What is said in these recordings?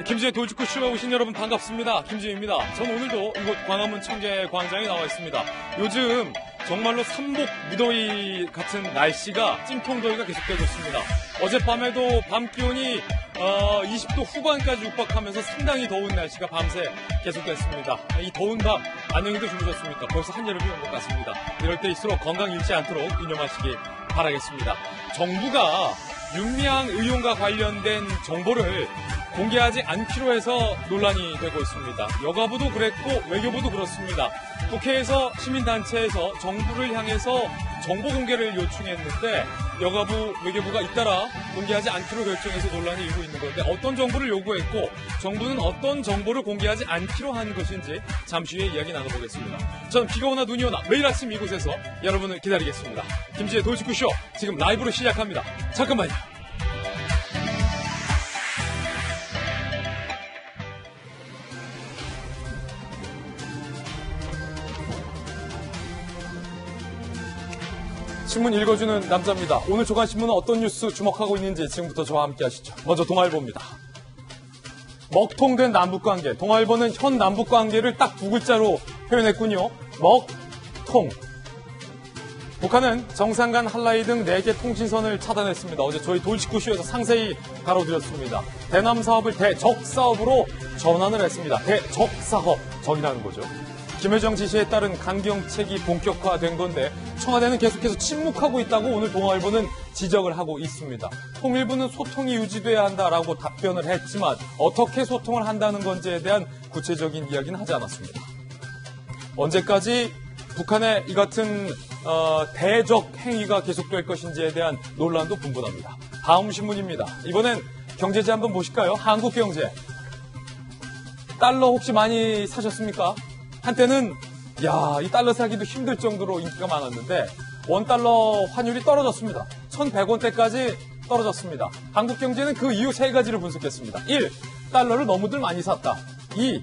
김지의 돌직구 쇼에 오신 여러분 반갑습니다. 김지혜입니다. 전 오늘도 이곳 광화문 청계광장에 나와 있습니다. 요즘 정말로 삼복 무더위 같은 날씨가 찜통더위가 계속되고 있습니다. 어젯밤에도 밤 기온이 20도 후반까지 육박하면서 상당히 더운 날씨가 밤새 계속됐습니다. 이 더운 밤 안녕히도 주무셨습니까? 벌써 한여름이 온 것 같습니다. 이럴 때일수록 건강 잃지 않도록 유념하시기 바라겠습니다. 정부가 윤미향 의원과 관련된 정보를 공개하지 않기로 해서 논란이 되고 있습니다. 여가부도 그랬고 외교부도 그렇습니다. 국회에서 시민단체에서 정부를 향해서 정보 공개를 요청했는데 여가부, 외교부가 잇따라 공개하지 않기로 결정해서 논란이 일고 있는 건데 어떤 정보를 요구했고 정부는 어떤 정보를 공개하지 않기로 한 것인지 잠시 후에 이야기 나눠보겠습니다. 전 비가 오나 눈이 오나 매일 아침 이곳에서 여러분을 기다리겠습니다. 김지의 돌직구쇼 지금 라이브로 시작합니다. 잠깐만요. 신문 읽어주는 남자입니다. 오늘 조간신문은 어떤 뉴스 주목하고 있는지 지금부터 저와 함께 하시죠. 먼저 동아일보입니다. 먹통된 남북관계. 동아일보는 현 남북관계를 딱 두 글자로 표현했군요. 먹통. 북한은 정상 간 한라인 등 4개 통신선을 차단했습니다. 어제 저희 돌직구쇼에서 상세히 다뤄드렸습니다. 대남 사업을 대적사업으로 전환을 했습니다. 대적사업. 적이라는 거죠. 김여정 지시에 따른 강경책이 본격화된 건데 청와대는 계속해서 침묵하고 있다고 오늘 동아일보는 지적을 하고 있습니다. 통일부는 소통이 유지돼야 한다라고 답변을 했지만 어떻게 소통을 한다는 건지에 대한 구체적인 이야기는 하지 않았습니다. 언제까지 북한의 이 같은 대적 행위가 계속될 것인지에 대한 논란도 분분합니다. 다음 신문입니다. 이번엔 경제지 한번 보실까요? 한국경제. 달러 혹시 많이 사셨습니까? 한때는 이 달러 사기도 힘들 정도로 인기가 많았는데 원달러 환율이 떨어졌습니다. 1,100원대까지 떨어졌습니다. 한국경제는 그 이유 3가지를 분석했습니다. 1. 달러를 너무들 많이 샀다. 2.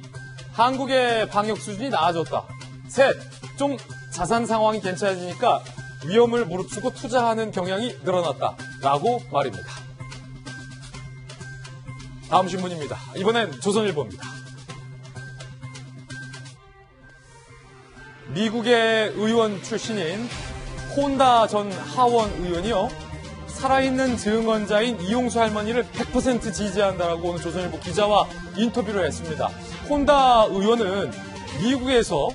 한국의 방역 수준이 나아졌다. 3. 좀 자산 상황이 괜찮아지니까 위험을 무릅쓰고 투자하는 경향이 늘어났다. 라고 말입니다. 다음 신문입니다. 이번엔 조선일보입니다. 미국의 의원 출신인 콘다 전 하원 의원이요. 살아있는 증언자인 이용수 할머니를 100% 지지한다라고 오늘 조선일보 기자와 인터뷰를 했습니다. 콘다 의원은 미국에서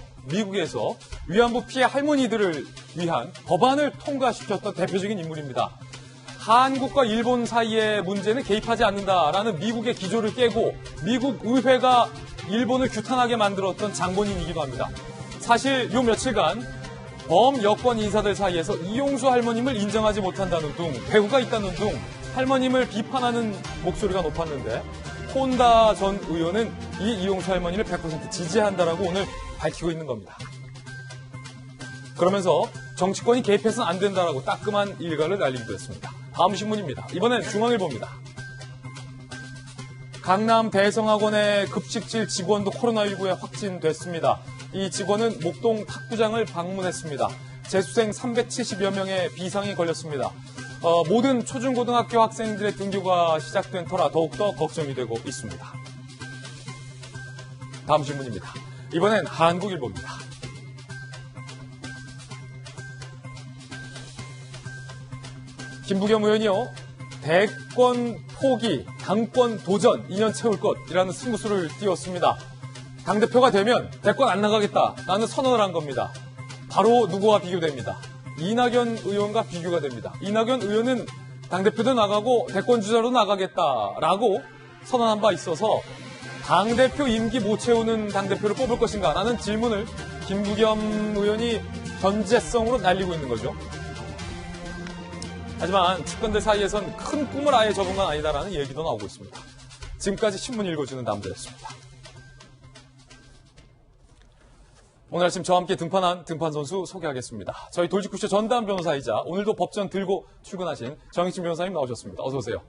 위안부 피해 할머니들을 위한 법안을 통과시켰던 대표적인 인물입니다. 한국과 일본 사이의 문제는 개입하지 않는다라는 미국의 기조를 깨고 미국 의회가 일본을 규탄하게 만들었던 장본인이기도 합니다. 사실 요 며칠간 범여권 인사들 사이에서 이용수 할머님을 인정하지 못한다는 둥, 배후가 있다는 둥, 할머님을 비판하는 목소리가 높았는데 콘다 전 의원은 이 이용수 할머니를 100% 지지한다라고 오늘 밝히고 있는 겁니다. 그러면서 정치권이 개입해서는 안 된다라고 따끔한 일가를 날리기도 했습니다. 다음 신문입니다. 이번엔 중앙일보입니다. 강남 대성학원의 급식질 직원도 코로나19에 확진됐습니다. 이 직원은 목동 탁구장을 방문했습니다. 재수생 370여 명의 비상이 걸렸습니다. 모든 초중고등학교 학생들의 등교가 시작된 터라 더욱더 걱정이 되고 있습니다. 다음 신문입니다. 이번엔 한국일보입니다. 김부겸 의원이요. 대권 포기, 당권 도전 2년 채울 것이라는 승부수를 띄웠습니다. 당대표가 되면 대권 안 나가겠다라는 선언을 한 겁니다. 바로 누구와 비교됩니다. 이낙연 의원과 비교가 됩니다. 이낙연 의원은 당대표도 나가고 대권 주자로 나가겠다라고 선언한 바 있어서 당대표 임기 못 채우는 당대표를 뽑을 것인가 라는 질문을 김부겸 의원이 견제성으로 날리고 있는 거죠. 하지만 측근들 사이에선 큰 꿈을 아예 접은 건 아니다라는 얘기도 나오고 있습니다. 지금까지 신문 읽어주는 남자였습니다. 오늘 아침 저와 함께 등판한 등판선수 소개하겠습니다. 저희 돌직구쇼 전담 변호사이자 오늘도 법전 들고 출근하신 정익진 변호사님 나오셨습니다. 어서 오세요.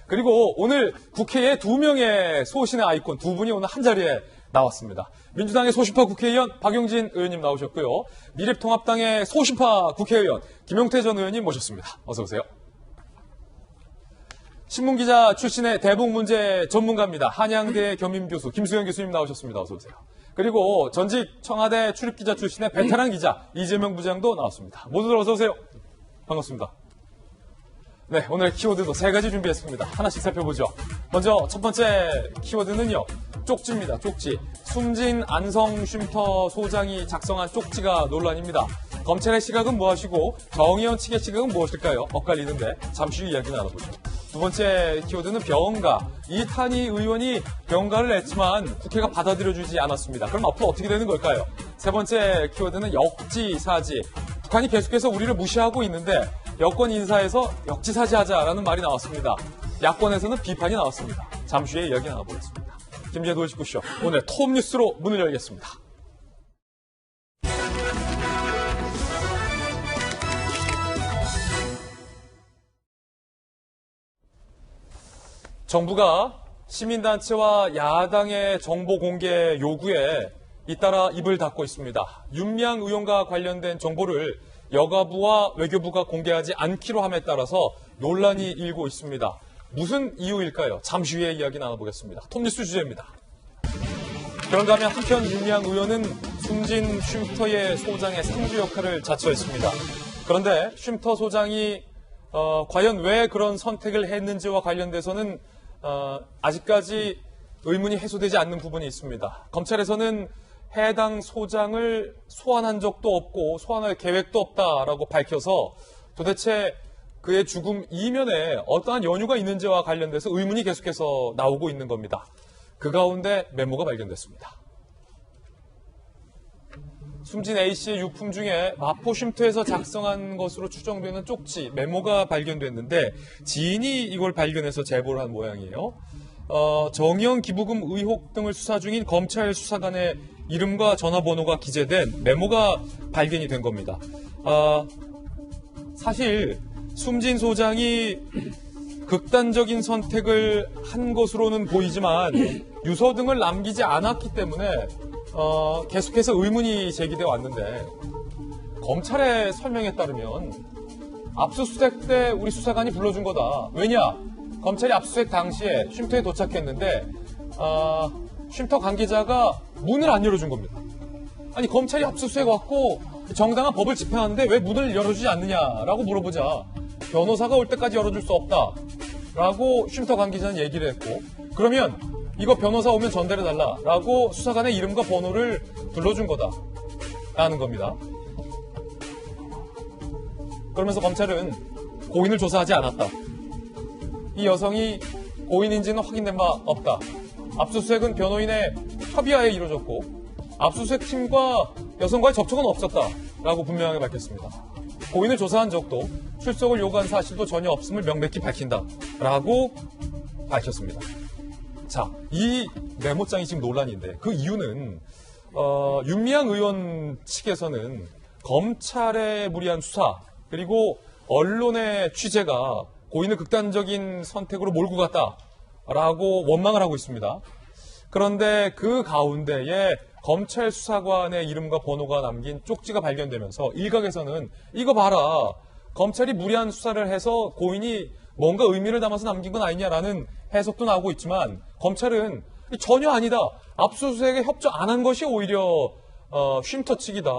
그리고 오늘 국회에 2명의 소신의 아이콘 2분이 오늘 한자리에 나왔습니다. 민주당의 소신파 국회의원 박용진 의원님 나오셨고요. 미래통합당의 소신파 국회의원 김용태 전 의원님 모셨습니다. 어서 오세요. 신문기자 출신의 대북 문제 전문가입니다. 한양대 겸임교수 김수영 교수님 나오셨습니다. 어서 오세요. 그리고 전직 청와대 출입기자 출신의 베테랑 기자 이재명 부장도 나왔습니다. 모두들 어서 오세요. 반갑습니다. 네, 오늘 키워드도 3가지 준비했습니다. 하나씩 살펴보죠. 먼저 첫 번째 키워드는요. 쪽지입니다. 쪽지. 숨진 안성 쉼터 소장이 작성한 쪽지가 논란입니다. 검찰의 시각은 무엇이고 정의원 측의 시각은 무엇일까요? 엇갈리는데 잠시 후 이야기 나눠보죠. 두 번째 키워드는 병가. 이탄희 의원이 병가를 냈지만 국회가 받아들여주지 않았습니다. 그럼 앞으로 어떻게 되는 걸까요? 세 번째 키워드는 역지사지. 북한이 계속해서 우리를 무시하고 있는데 여권 인사에서 역지사지하자라는 말이 나왔습니다. 야권에서는 비판이 나왔습니다. 잠시 후에 이야기 나눠보겠습니다. 김재도 돌직구쇼 오늘 톱뉴스로 문을 열겠습니다. 정부가 시민단체와 야당의 정보 공개 요구에 잇따라 입을 닫고 있습니다. 윤미향 의원과 관련된 정보를 여가부와 외교부가 공개하지 않기로 함에 따라서 논란이 일고 있습니다. 무슨 이유일까요? 잠시 후에 이야기 나눠보겠습니다. 톱뉴스 주제입니다. 그런가 하면 한편 윤미향 의원은 숨진 쉼터의 소장의 상주 역할을 자처했습니다. 그런데 쉼터 소장이 과연 왜 그런 선택을 했는지와 관련돼서는 아직까지 의문이 해소되지 않는 부분이 있습니다. 검찰에서는 해당 소장을 소환한 적도 없고 소환할 계획도 없다라고 밝혀서 도대체 그의 죽음 이면에 어떠한 연유가 있는지와 관련돼서 의문이 계속해서 나오고 있는 겁니다. 그 가운데 메모가 발견됐습니다. 숨진 A씨의 유품 중에 마포 쉼터에서 작성한 것으로 추정되는 쪽지, 메모가 발견됐는데 지인이 이걸 발견해서 제보를 한 모양이에요. 정의원 기부금 의혹 등을 수사 중인 검찰 수사관의 이름과 전화번호가 기재된 메모가 발견이 된 겁니다. 사실 숨진 소장이 극단적인 선택을 한 것으로는 보이지만 유서 등을 남기지 않았기 때문에 계속해서 의문이 제기되어 왔는데 검찰의 설명에 따르면 압수수색 때 우리 수사관이 불러준 거다. 왜냐? 검찰이 압수수색 당시에 쉼터에 도착했는데 쉼터 관계자가 문을 안 열어준 겁니다. 아니 검찰이 압수수색 왔고 정당한 법을 집행하는데 왜 문을 열어주지 않느냐라고 물어보자 변호사가 올 때까지 열어줄 수 없다라고 쉼터 관계자는 얘기를 했고 그러면 이거 변호사 오면 전달해달라라고 수사관의 이름과 번호를 불러준 거다라는 겁니다. 그러면서 검찰은 고인을 조사하지 않았다. 이 여성이 고인인지는 확인된 바 없다. 압수수색은 변호인의 협의하에 이루어졌고 압수수색 팀과 여성과의 접촉은 없었다라고 분명하게 밝혔습니다. 고인을 조사한 적도 출석을 요구한 사실도 전혀 없음을 명백히 밝힌다라고 밝혔습니다. 자, 이 메모장이 지금 논란인데 그 이유는 윤미향 의원 측에서는 검찰의 무리한 수사 그리고 언론의 취재가 고인을 극단적인 선택으로 몰고 갔다라고 원망을 하고 있습니다. 그런데 그 가운데에 검찰 수사관의 이름과 번호가 남긴 쪽지가 발견되면서 일각에서는 이거 봐라. 검찰이 무리한 수사를 해서 고인이 뭔가 의미를 담아서 남긴 건 아니냐라는 해석도 나오고 있지만 검찰은 전혀 아니다. 압수수색에 협조 안 한 것이 오히려 쉼터 측이다.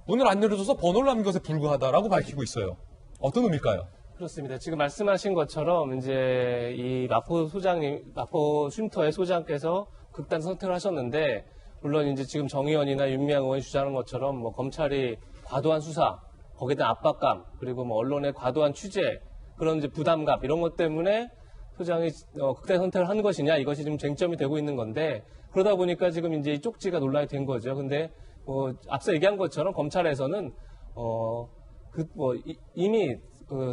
문을 안 열어줘서 번호를 남긴 것에 불과하다라고 밝히고 있어요. 어떤 의미일까요? 그렇습니다. 지금 말씀하신 것처럼 이제 이 마포 쉼터의 소장께서 극단 선택을 하셨는데 물론 이제 지금 정의원이나 윤미향 의원이 주장하는 것처럼 뭐 검찰이 과도한 수사, 거기에 대한 압박감, 그리고 뭐 언론의 과도한 취재, 그런 이제 부담감 이런 것 때문에 소장이 극단 선택을 한 것이냐 이것이 지금 쟁점이 되고 있는 건데 그러다 보니까 지금 이제 이 쪽지가 논란이 된 거죠. 근데 앞서 얘기한 것처럼 검찰에서는 이미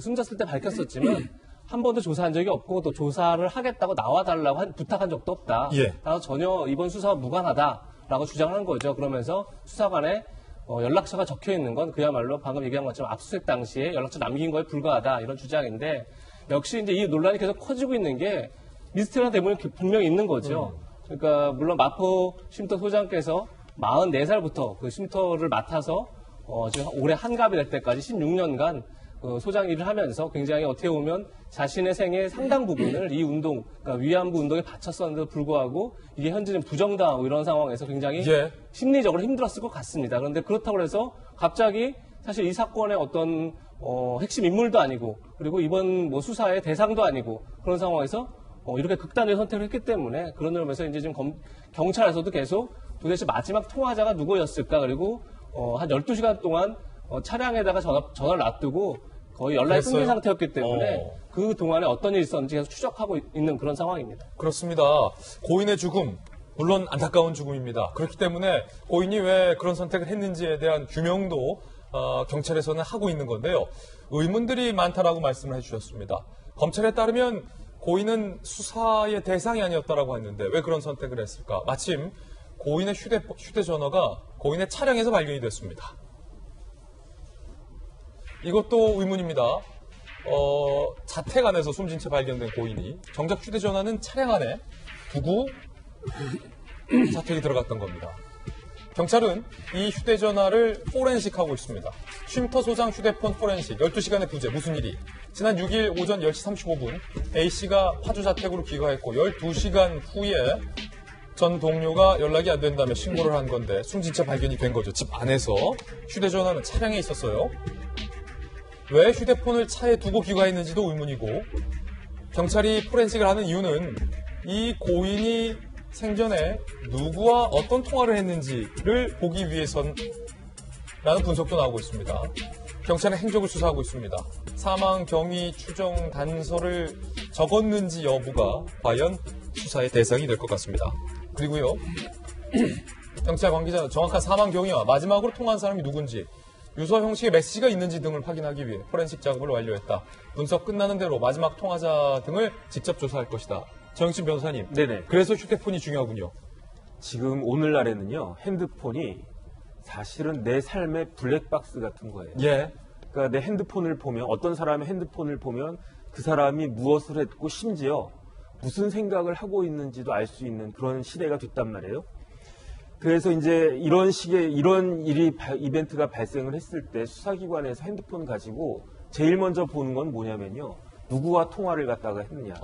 숨졌을 때 밝혔었지만 한 번도 조사한 적이 없고 또 조사를 하겠다고 나와달라고 부탁한 적도 없다. 예. 따라서 전혀 이번 수사와 무관하다라고 주장하는 거죠. 그러면서 수사관에 연락처가 적혀 있는 건 그야말로 방금 얘기한 것처럼 압수수색 당시에 연락처 남긴 거에 불과하다 이런 주장인데 역시 이제 이 논란이 계속 커지고 있는 게 미스테리한 대목이 분명히 있는 거죠. 그러니까 물론 마포 쉼터 소장께서 44살부터 그 쉼터를 맡아서 지금 올해 한갑이 될 때까지 16년간 소장 일을 하면서 굉장히 어떻게 보면 자신의 생의 상당 부분을 이 운동, 그러니까 위안부 운동에 바쳤었는데도 불구하고 이게 현재는 부정당하고 이런 상황에서 굉장히 예. 심리적으로 힘들었을 것 같습니다. 그런데 그렇다고 해서 갑자기 사실 이 사건의 어떤 핵심 인물도 아니고 그리고 이번 뭐 수사의 대상도 아니고 그런 상황에서 이렇게 극단의 선택을 했기 때문에 그런 의미에서 이제 지금 경찰에서도 계속 도대체 마지막 통화자가 누구였을까 그리고 한 12시간 동안 차량에다가 전화를 놔두고 거의 연락이 끊긴 그랬어요? 상태였기 때문에 그 동안에 어떤 일이 있었는지 계속 추적하고 있는 그런 상황입니다. 그렇습니다. 고인의 죽음, 물론 안타까운 죽음입니다. 그렇기 때문에 고인이 왜 그런 선택을 했는지에 대한 규명도 경찰에서는 하고 있는 건데요. 의문들이 많다라고 말씀을 해주셨습니다. 검찰에 따르면 고인은 수사의 대상이 아니었다라고 했는데 왜 그런 선택을 했을까? 마침 고인의 휴대전화가 고인의 차량에서 발견이 됐습니다. 이것도 의문입니다. 자택 안에서 숨진 채 발견된 고인이 정작 휴대전화는 차량 안에 두고 자택에 들어갔던 겁니다. 경찰은 이 휴대전화를 포렌식하고 있습니다. 쉼터 소장 휴대폰 포렌식 12시간의 부재 무슨 일이? 지난 6일 오전 10시 35분 A씨가 파주 자택으로 귀가했고 12시간 후에 전 동료가 연락이 안 된다며 신고를 한 건데 숨진 채 발견이 된 거죠. 집 안에서 휴대전화는 차량에 있었어요. 왜 휴대폰을 차에 두고 귀가했는지도 의문이고 경찰이 포렌식을 하는 이유는 이 고인이 생전에 누구와 어떤 통화를 했는지를 보기 위해선 라는 분석도 나오고 있습니다. 경찰은 행적을 수사하고 있습니다. 사망 경위 추정 단서를 적었는지 여부가 과연 수사의 대상이 될 것 같습니다. 그리고요, 경찰 관계자는 정확한 사망 경위와 마지막으로 통화한 사람이 누군지 유서 형식의 메시지가 있는지 등을 확인하기 위해 포렌식 작업을 완료했다. 분석 끝나는 대로 마지막 통화자 등을 직접 조사할 것이다. 정영진 변호사님. 네네. 그래서 휴대폰이 중요하군요. 지금 오늘날에는요, 핸드폰이 사실은 내 삶의 블랙박스 같은 거예요. 예. 그러니까 내 핸드폰을 보면, 어떤 사람의 핸드폰을 보면 그 사람이 무엇을 했고 심지어 무슨 생각을 하고 있는지도 알 수 있는 그런 시대가 됐단 말이에요. 그래서 이제 이런 이벤트가 발생을 했을 때 수사기관에서 핸드폰 가지고 제일 먼저 보는 건 뭐냐면요. 누구와 통화를 갖다가 했느냐.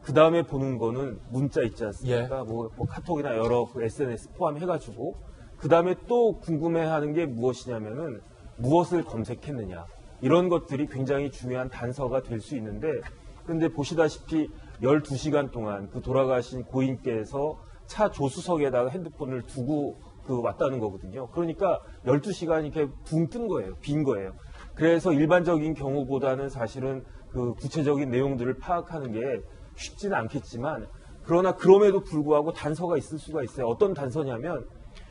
그 다음에 보는 거는 문자 있지 않습니까? 예. 뭐 카톡이나 여러 그 SNS 포함해가지고 그 다음에 또 궁금해하는 게 무엇이냐면은 무엇을 검색했느냐. 이런 것들이 굉장히 중요한 단서가 될 수 있는데 그런데 보시다시피 12시간 동안 그 돌아가신 고인께서 차 조수석에다가 핸드폰을 두고 왔다는 거거든요. 그러니까 12시간이 이렇게 붕 뜬 거예요. 빈 거예요. 그래서 일반적인 경우보다는 사실은 그 구체적인 내용들을 파악하는 게 쉽지는 않겠지만 그러나 그럼에도 불구하고 단서가 있을 수가 있어요. 어떤 단서냐면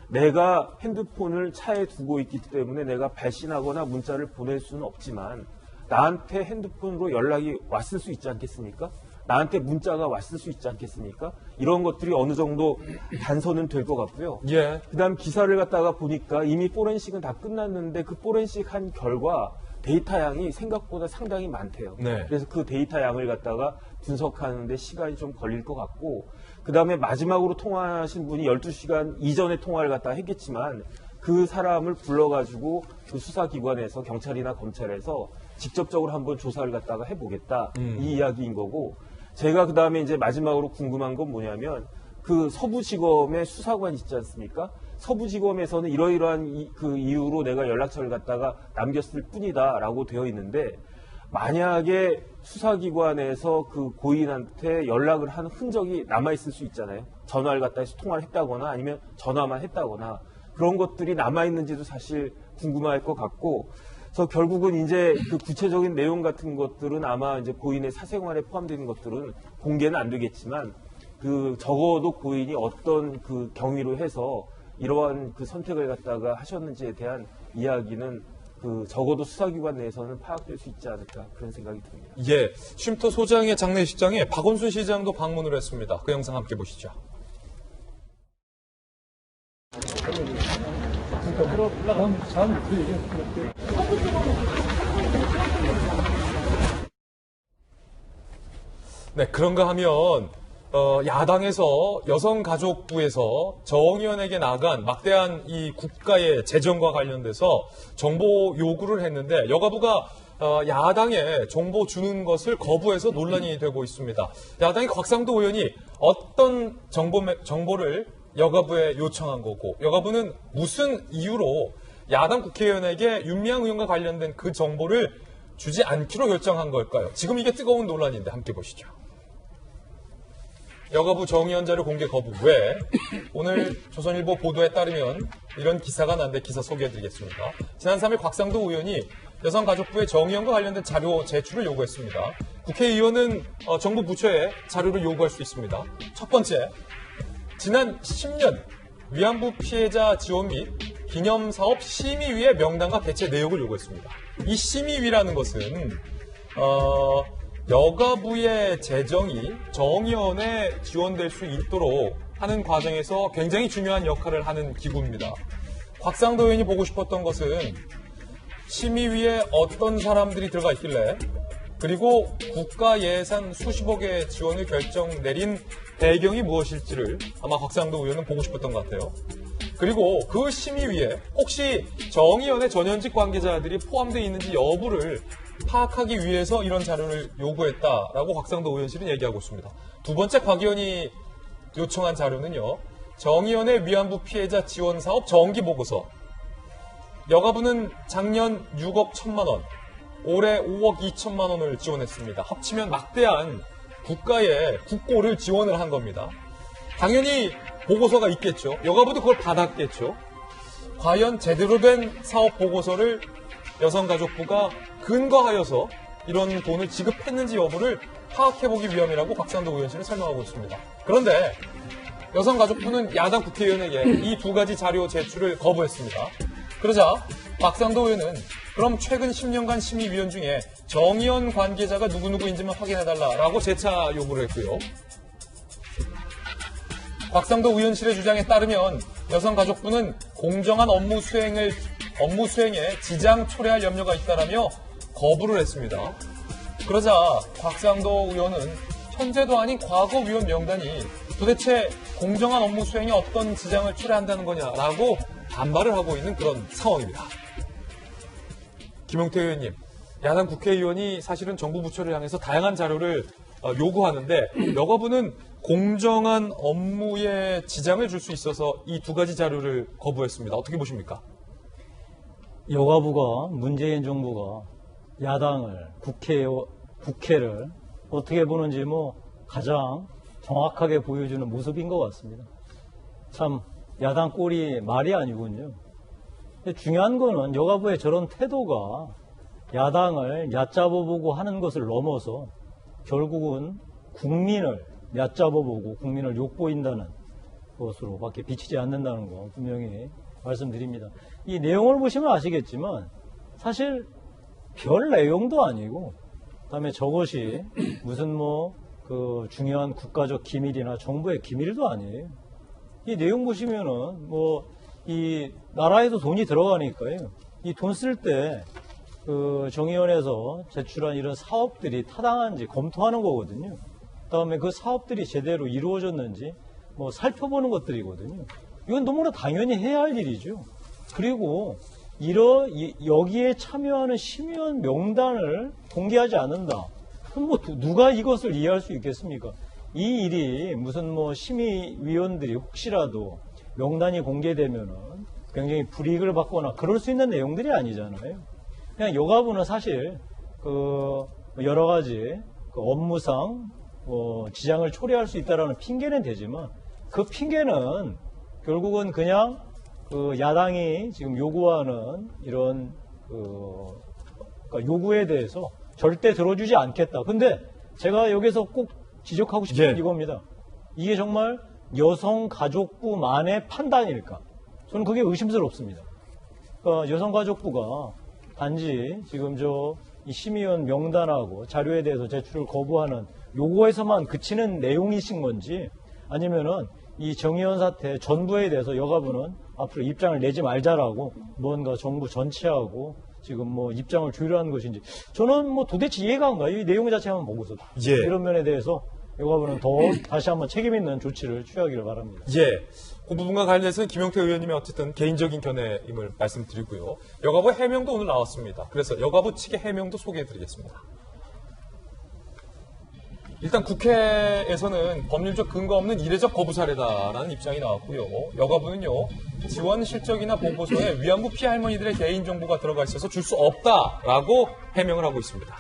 내가 핸드폰을 차에 두고 있기 때문에 내가 발신하거나 문자를 보낼 수는 없지만 나한테 핸드폰으로 연락이 왔을 수 있지 않겠습니까? 나한테 문자가 왔을 수 있지 않겠습니까? 이런 것들이 어느 정도 단서는 될 것 같고요. 예. 그다음 기사를 갖다가 보니까 이미 포렌식은 다 끝났는데 그 포렌식 한 결과 데이터 양이 생각보다 상당히 많대요. 네. 그래서 그 데이터 양을 갖다가 분석하는데 시간이 좀 걸릴 것 같고 그다음에 마지막으로 통화하신 분이 12시간 이전에 통화를 갖다가 했겠지만 그 사람을 불러가지고 그 수사기관에서 경찰이나 검찰에서 직접적으로 한번 조사를 갖다가 해보겠다 이 이야기인 거고 제가 그 다음에 이제 마지막으로 궁금한 건 뭐냐면 그 서부지검의 수사관 있지 않습니까? 서부지검에서는 이러이러한 그 이유로 내가 연락처를 갖다가 남겼을 뿐이다라고 되어 있는데 만약에 수사기관에서 그 고인한테 연락을 한 흔적이 남아있을 수 있잖아요. 전화를 갖다 해서 통화를 했다거나 아니면 전화만 했다거나 그런 것들이 남아있는지도 사실 궁금할 것 같고 그래서 결국은 이제 그 구체적인 내용 같은 것들은 아마 이제 고인의 사생활에 포함되는 것들은 공개는 안 되겠지만 그 적어도 고인이 어떤 그 경위로 해서 이러한 그 선택을 갖다가 하셨는지에 대한 이야기는 그 적어도 수사기관 내에서는 파악될 수 있지 않을까 그런 생각이 듭니다. 예. 쉼터 소장의 장례식장에 박원순 시장도 방문을 했습니다. 그 영상 함께 보시죠. 네, 그런가 하면 야당에서 여성가족부에서 정의원에게 나간 막대한 이 국가의 재정과 관련돼서 정보 요구를 했는데 여가부가 야당에 정보 주는 것을 거부해서 논란이 되고 있습니다. 야당의 곽상도 의원이 어떤 정보를 여가부에 요청한 거고, 여가부는 무슨 이유로 야당 국회의원에게 윤미향 의원과 관련된 그 정보를 주지 않기로 결정한 걸까요? 지금 이게 뜨거운 논란인데 함께 보시죠. 여가부 정의원 자료 공개 거부 왜? 오늘 조선일보 보도에 따르면 이런 기사가 난데 기사 소개해드리겠습니다. 지난 3일 곽상도 의원이 여성가족부의 정의원과 관련된 자료 제출을 요구했습니다. 국회의원은 정부 부처에 자료를 요구할 수 있습니다. 첫 번째, 지난 10년 위안부 피해자 지원 및 기념사업 심의위의 명단과 개최 내역을 요구했습니다. 이 심의위라는 것은 여가부의 재정이 정의원에 지원될 수 있도록 하는 과정에서 굉장히 중요한 역할을 하는 기구입니다. 곽상도 의원이 보고 싶었던 것은 심의위에 어떤 사람들이 들어가 있길래, 그리고 국가 예산 수십억의 지원을 내린 배경이 무엇일지를 아마 곽상도 의원은 보고 싶었던 것 같아요. 그리고 그 심의위에 혹시 정의원의 전현직 관계자들이 포함되어 있는지 여부를 파악하기 위해서 이런 자료를 요구했다라고 곽상도 의원실은 얘기하고 있습니다. 두 번째 곽 의원이 요청한 자료는요, 정의원의 위안부 피해자 지원 사업 정기 보고서. 여가부는 작년 6억 1천만 원, 올해 5억 2천만 원을 지원했습니다. 합치면 막대한 국가의 국고를 지원을 한 겁니다. 당연히 보고서가 있겠죠. 여가부도 그걸 받았겠죠. 과연 제대로 된 사업 보고서를 여성가족부가 근거하여서 이런 돈을 지급했는지 여부를 파악해보기 위함이라고 곽상도 의원실은 설명하고 있습니다. 그런데 여성가족부는 야당 국회의원에게 이 두 가지 자료 제출을 거부했습니다. 그러자 곽상도 의원은 그럼 최근 10년간 심의위원 중에 정의원 관계자가 누구누구인지만 확인해달라라고 재차 요구를 했고요. 곽상도 의원실의 주장에 따르면 여성가족부는 공정한 업무 수행에 지장 초래할 염려가 있다라며 거부를 했습니다. 그러자 곽상도 의원은 현재도 아닌 과거 위원 명단이 도대체 공정한 업무 수행에 어떤 지장을 초래한다는 거냐라고 반발을 하고 있는 그런 상황입니다. 김용태 의원님, 야당 국회의원이 사실은 정부 부처를 향해서 다양한 자료를 요구하는데 여가부는 공정한 업무에 지장을 줄 수 있어서 이 두 가지 자료를 거부했습니다. 어떻게 보십니까? 여가부가, 문재인 정부가 야당을, 국회를 어떻게 보는지 가장 정확하게 보여주는 모습인 것 같습니다. 참 야당 꼴이 말이 아니군요. 근데 중요한 거는 여가부의 저런 태도가 야당을 얕잡아보고 하는 것을 넘어서 결국은 국민을 얕잡아보고 국민을 욕보인다는 것으로밖에 비치지 않는다는 거 분명히 말씀드립니다. 이 내용을 보시면 아시겠지만 사실 별 내용도 아니고, 그다음에 저것이 무슨 그 중요한 국가적 기밀이나 정부의 기밀도 아니에요. 이 내용 보시면은 이 나라에도 돈이 들어가니까요. 이 돈 쓸 때 그 정의원에서 제출한 이런 사업들이 타당한지 검토하는 거거든요. 그다음에 그 사업들이 제대로 이루어졌는지 살펴보는 것들이거든요. 이건 너무나 당연히 해야 할 일이죠. 그리고 여기에 참여하는 심의원 명단을 공개하지 않는다. 그럼 누가 이것을 이해할 수 있겠습니까? 이 일이 무슨 심의위원들이 혹시라도 명단이 공개되면은 굉장히 불이익을 받거나 그럴 수 있는 내용들이 아니잖아요. 그냥 여가부는 사실 여러 가지 업무상 지장을 초래할 수 있다라는 핑계는 되지만, 그 핑계는 결국은 그냥 야당이 지금 요구하는 이런 요구에 대해서 절대 들어주지 않겠다. 근데 제가 여기서 꼭 지적하고 싶은 건 이겁니다. 이게 정말 여성가족부만의 판단일까? 저는 그게 의심스럽습니다. 여성가족부가 단지 지금 이 심의원 명단하고 자료에 대해서 제출을 거부하는 요거에서만 그치는 내용이신 건지, 아니면은 이 정의원 사태 전부에 대해서 여가부는 앞으로 입장을 내지 말자라고 뭔가 정부 전체하고 지금 입장을 조율하는 것인지, 저는 도대체 이해가 안 가요. 이 내용 자체만 보고서. 이런 면에 대해서 여가부는 더 다시 한번 책임 있는 조치를 취하기를 바랍니다. 예. 그 부분과 관련해서는 김용태 의원님의 어쨌든 개인적인 견해임을 말씀드리고요. 여가부 해명도 오늘 나왔습니다. 그래서 여가부 측의 해명도 소개해드리겠습니다. 일단 국회에서는 법률적 근거 없는 이례적 거부 사례다라는 입장이 나왔고요. 여가부는요, 지원 실적이나 보고서에 위안부 피해 할머니들의 개인정보가 들어가 있어서 줄 수 없다라고 해명을 하고 있습니다.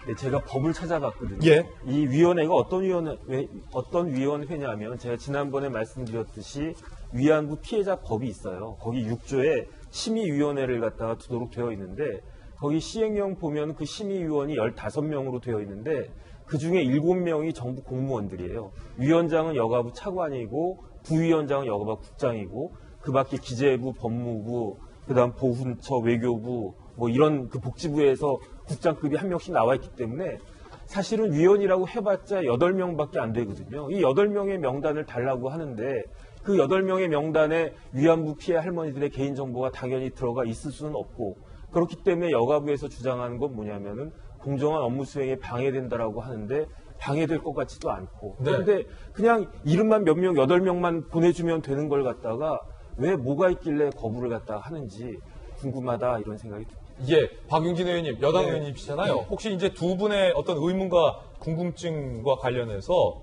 네, 제가 법을 찾아봤거든요. 예. 이 위원회가 어떤 위원회냐면 제가 지난번에 말씀드렸듯이 위안부 피해자 법이 있어요. 거기 6조에 심의위원회를 갖다가 두도록 되어 있는데 거기 시행령 보면 그 심의위원이 15명으로 되어 있는데 그중에 7명이 정부 공무원들이에요. 위원장은 여가부 차관이고 부위원장은 여가부 국장이고 그 밖에 기재부, 법무부, 그다음 보훈처, 외교부 뭐 이런 그 복지부에서 국장급이 한 명씩 나와 있기 때문에 사실은 위원이라고 해봤자 8명밖에 안 되거든요. 이 8명의 명단을 달라고 하는데 그 8명의 명단에 위안부 피해 할머니들의 개인정보가 당연히 들어가 있을 수는 없고 그렇기 때문에 여가부에서 주장하는 건 뭐냐면은 공정한 업무 수행에 방해된다라고 하는데 방해될 것 같지도 않고 그런데 그냥 이름만 몇 명, 8명만 보내주면 되는 걸 갖다가 왜 뭐가 있길래 거부를 갖다가 하는지 궁금하다 이런 생각이 듭니다. 예, 박용진 의원님, 여당 의원님이시잖아요. 혹시 이제 두 분의 어떤 의문과 궁금증과 관련해서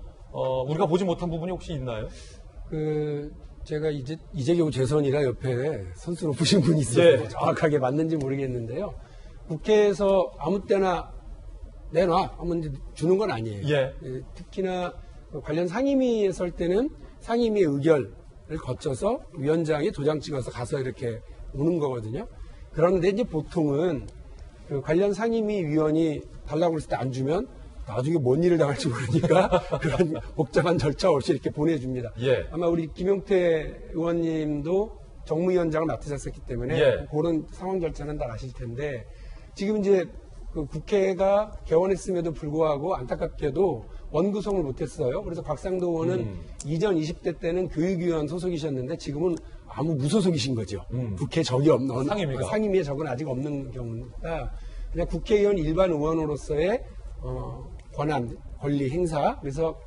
우리가 보지 못한 부분이 혹시 있나요? 제가 이재경 재선이라 옆에 선수 높으신 분이 있어요. 네. 정확하게 맞는지 모르겠는데요. 국회에서 아무 때나 내놔 하면 이제 주는 건 아니에요. 예. 특히나 관련 상임위에서 할 때는 상임위의 의결을 거쳐서 위원장이 도장 찍어서 가서 이렇게 오는 거거든요. 그런데 이제 보통은 그 관련 상임위 위원이 달라고 했을 때 안 주면 나중에 뭔 일을 당할지 모르니까 그런 복잡한 절차 없이 이렇게 보내줍니다. 예. 아마 우리 김용태 의원님도 정무위원장을 맡으셨었기 때문에 예. 그런 상황 절차는 다 아실 텐데 지금 이제 그 국회가 개원했음에도 불구하고 안타깝게도 원구성을 못했어요. 그래서 곽상도 의원은 이전 20대 때는 교육위원 소속이셨는데 지금은 아무 무소속이신 거죠. 국회 적이 없는 상임위에 적은 아직 없는 경우니까 그냥 국회의원 일반 의원으로서의 권한, 권리 행사 그래서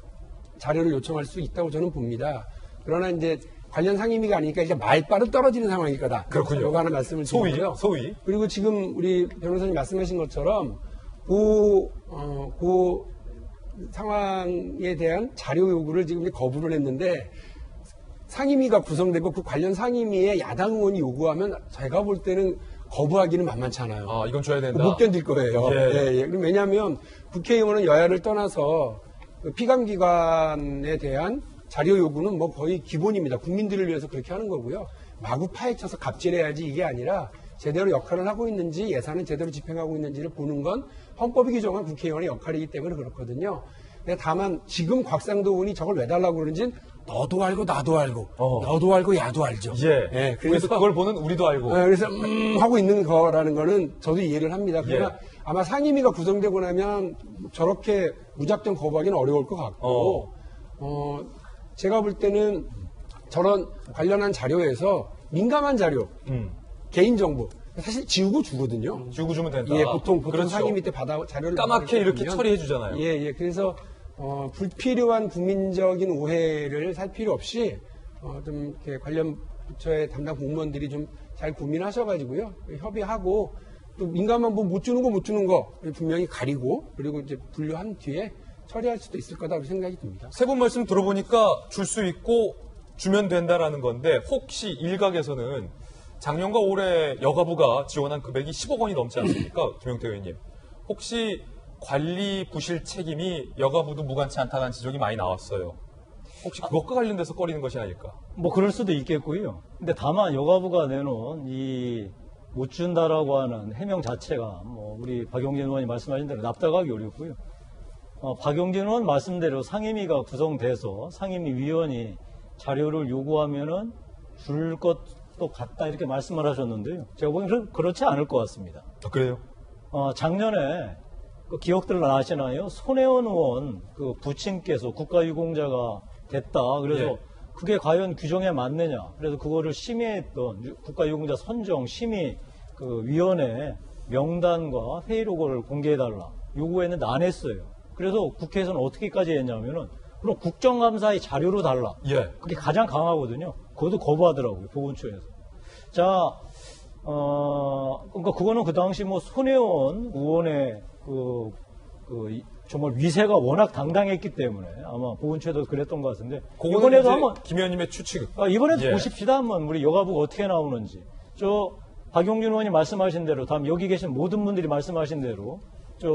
자료를 요청할 수 있다고 저는 봅니다. 그러나 이제 관련 상임위가 아니니까 이제 말빨은 떨어지는 상황일 거다. 그렇군요. 이거 하나 말씀을 드리고요. 소위. 그리고 지금 우리 변호사님 말씀하신 것처럼 그 상황에 대한 자료 요구를 지금 거부를 했는데 상임위가 구성되고 그 관련 상임위에 야당 의원이 요구하면 제가 볼 때는 거부하기는 만만찮아요. 아, 이건 줘야 된다. 못 견딜 거예요. 예. 예. 왜냐하면 국회의원은 여야를 떠나서 그 피감기관에 대한 자료 요구는 뭐 거의 기본입니다. 국민들을 위해서 그렇게 하는 거고요. 마구 파헤쳐서 갑질해야지 이게 아니라 제대로 역할을 하고 있는지 예산은 제대로 집행하고 있는지를 보는 건 헌법이 규정한 국회의원의 역할이기 때문에 그렇거든요. 근데 다만 지금 곽상도 의원이 저걸 왜 달라고 그러는지는 너도 알고 나도 알고 너도 알고 야도 알죠. 예. 그래서 그걸 보는 우리도 알고. 그래서 하고 있는 거라는 거는 저도 이해를 합니다. 그러나 예. 아마 상임위가 구성되고 나면 저렇게 무작정 거부하기는 어려울 것 같고 제가 볼 때는 저런 관련한 자료에서 민감한 자료, 개인정보 사실 지우고 주거든요. 지우고 주면 된다. 예, 보통 그렇죠. 상임위 때 자료를 까맣게 이렇게 보면 처리해 주잖아요. 예. 그래서 불필요한 국민적인 오해를 살 필요 없이 좀 이렇게 관련 부처의 담당 공무원들이 좀 잘 고민하셔가지고요 협의하고 또 민감한 뭐 못 주는 거 분명히 가리고 그리고 이제 분류한 뒤에 처리할 수도 있을 거다고 생각이 듭니다. 세 분 말씀 들어보니까 줄 수 있고 주면 된다라는 건데 혹시 일각에서는 작년과 올해 여가부가 지원한 금액이 10억 원이 넘지 않습니까? 김용태 의원님. 혹시 관리 부실 책임이 여가부도 무관치 않다는 지적이 많이 나왔어요. 혹시 그것과 관련돼서 꺼리는 것이 아닐까? 뭐 그럴 수도 있겠고요. 근데 다만 여가부가 내놓은 이 못 준다라고 하는 해명 자체가 뭐 우리 박용진 의원이 말씀하신 대로 납득하기 어렵고요. 박용진 의원 말씀대로 상임위가 구성돼서 상임위 위원이 자료를 요구하면은 줄 것도 같다 이렇게 말씀을 하셨는데요. 제가 보기에는 그렇지 않을 것 같습니다. 그래요? 작년에 그 기억들 나시나요? 손혜원 의원 그 부친께서 국가유공자가 됐다. 그래서 예. 그게 과연 규정에 맞느냐. 그래서 그거를 심의했던 국가유공자 선정 심의 그 위원회 명단과 회의록을 공개해달라. 요구했는데 안 했어요. 그래서 국회에서는 어떻게까지 했냐면은 그럼 국정감사의 자료로 달라. 예. 그게 가장 강하거든요. 그것도 거부하더라고요, 보훈처에서. 자, 그러니까 그거는 그 당시 뭐 손혜원 의원의 정말 위세가 워낙 당당했기 때문에 아마 보훈처에도 그랬던 것 같은데. 그거는 이번에도 이제 한번, 김 의원님의 추측. 이번에도 예. 보십시다. 한번 우리 여가부가 어떻게 나오는지. 박용준 의원이 말씀하신 대로, 다음 여기 계신 모든 분들이 말씀하신 대로,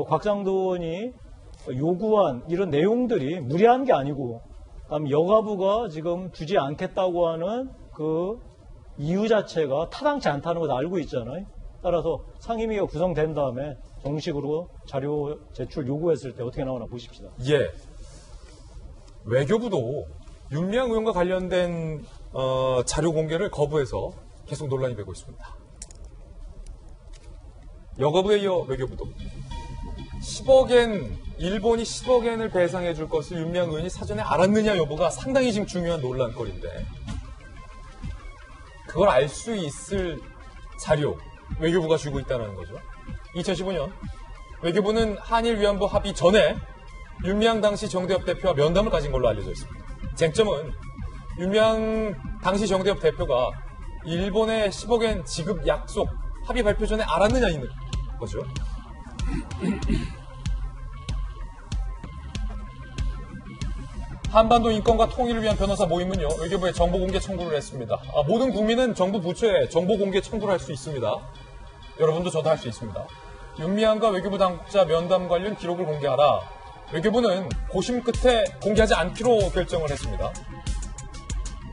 곽상도 의원이 요구한 이런 내용들이 무리한 게 아니고, 다음 여가부가 지금 주지 않겠다고 하는 그 이유 자체가 타당치 않다는 걸 알고 있잖아요. 따라서 상임위가 구성된 다음에 정식으로 자료 제출 요구했을 때 어떻게 나오나 보십시다. 예. 외교부도 윤미향 의원과 관련된 자료 공개를 거부해서 계속 논란이 되고 있습니다. 여가부에 이어 외교부도 10억엔, 일본이 10억엔을 배상해 줄 것을 윤미향 의원이 사전에 알았느냐 여부가 상당히 지금 중요한 논란거리인데, 그걸 알 수 있을 자료, 외교부가 쥐고 있다는 거죠. 2015년 외교부는 한일 위안부 합의 전에 윤미향 당시 정대협 대표와 면담을 가진 걸로 알려져 있습니다. 쟁점은 윤미향 당시 정대협 대표가 일본의 10억엔 지급 약속 합의 발표 전에 알았느냐 있는 거죠. 한반도 인권과 통일을 위한 변호사 모임은요, 외교부에 정보 공개 청구를 했습니다. 모든 국민은 정부 부처에 정보 공개 청구를 할 수 있습니다. 여러분도 저도 할 수 있습니다. 윤미향과 외교부 당국자 면담 관련 기록을 공개하라. 외교부는 고심 끝에 공개하지 않기로 결정을 했습니다.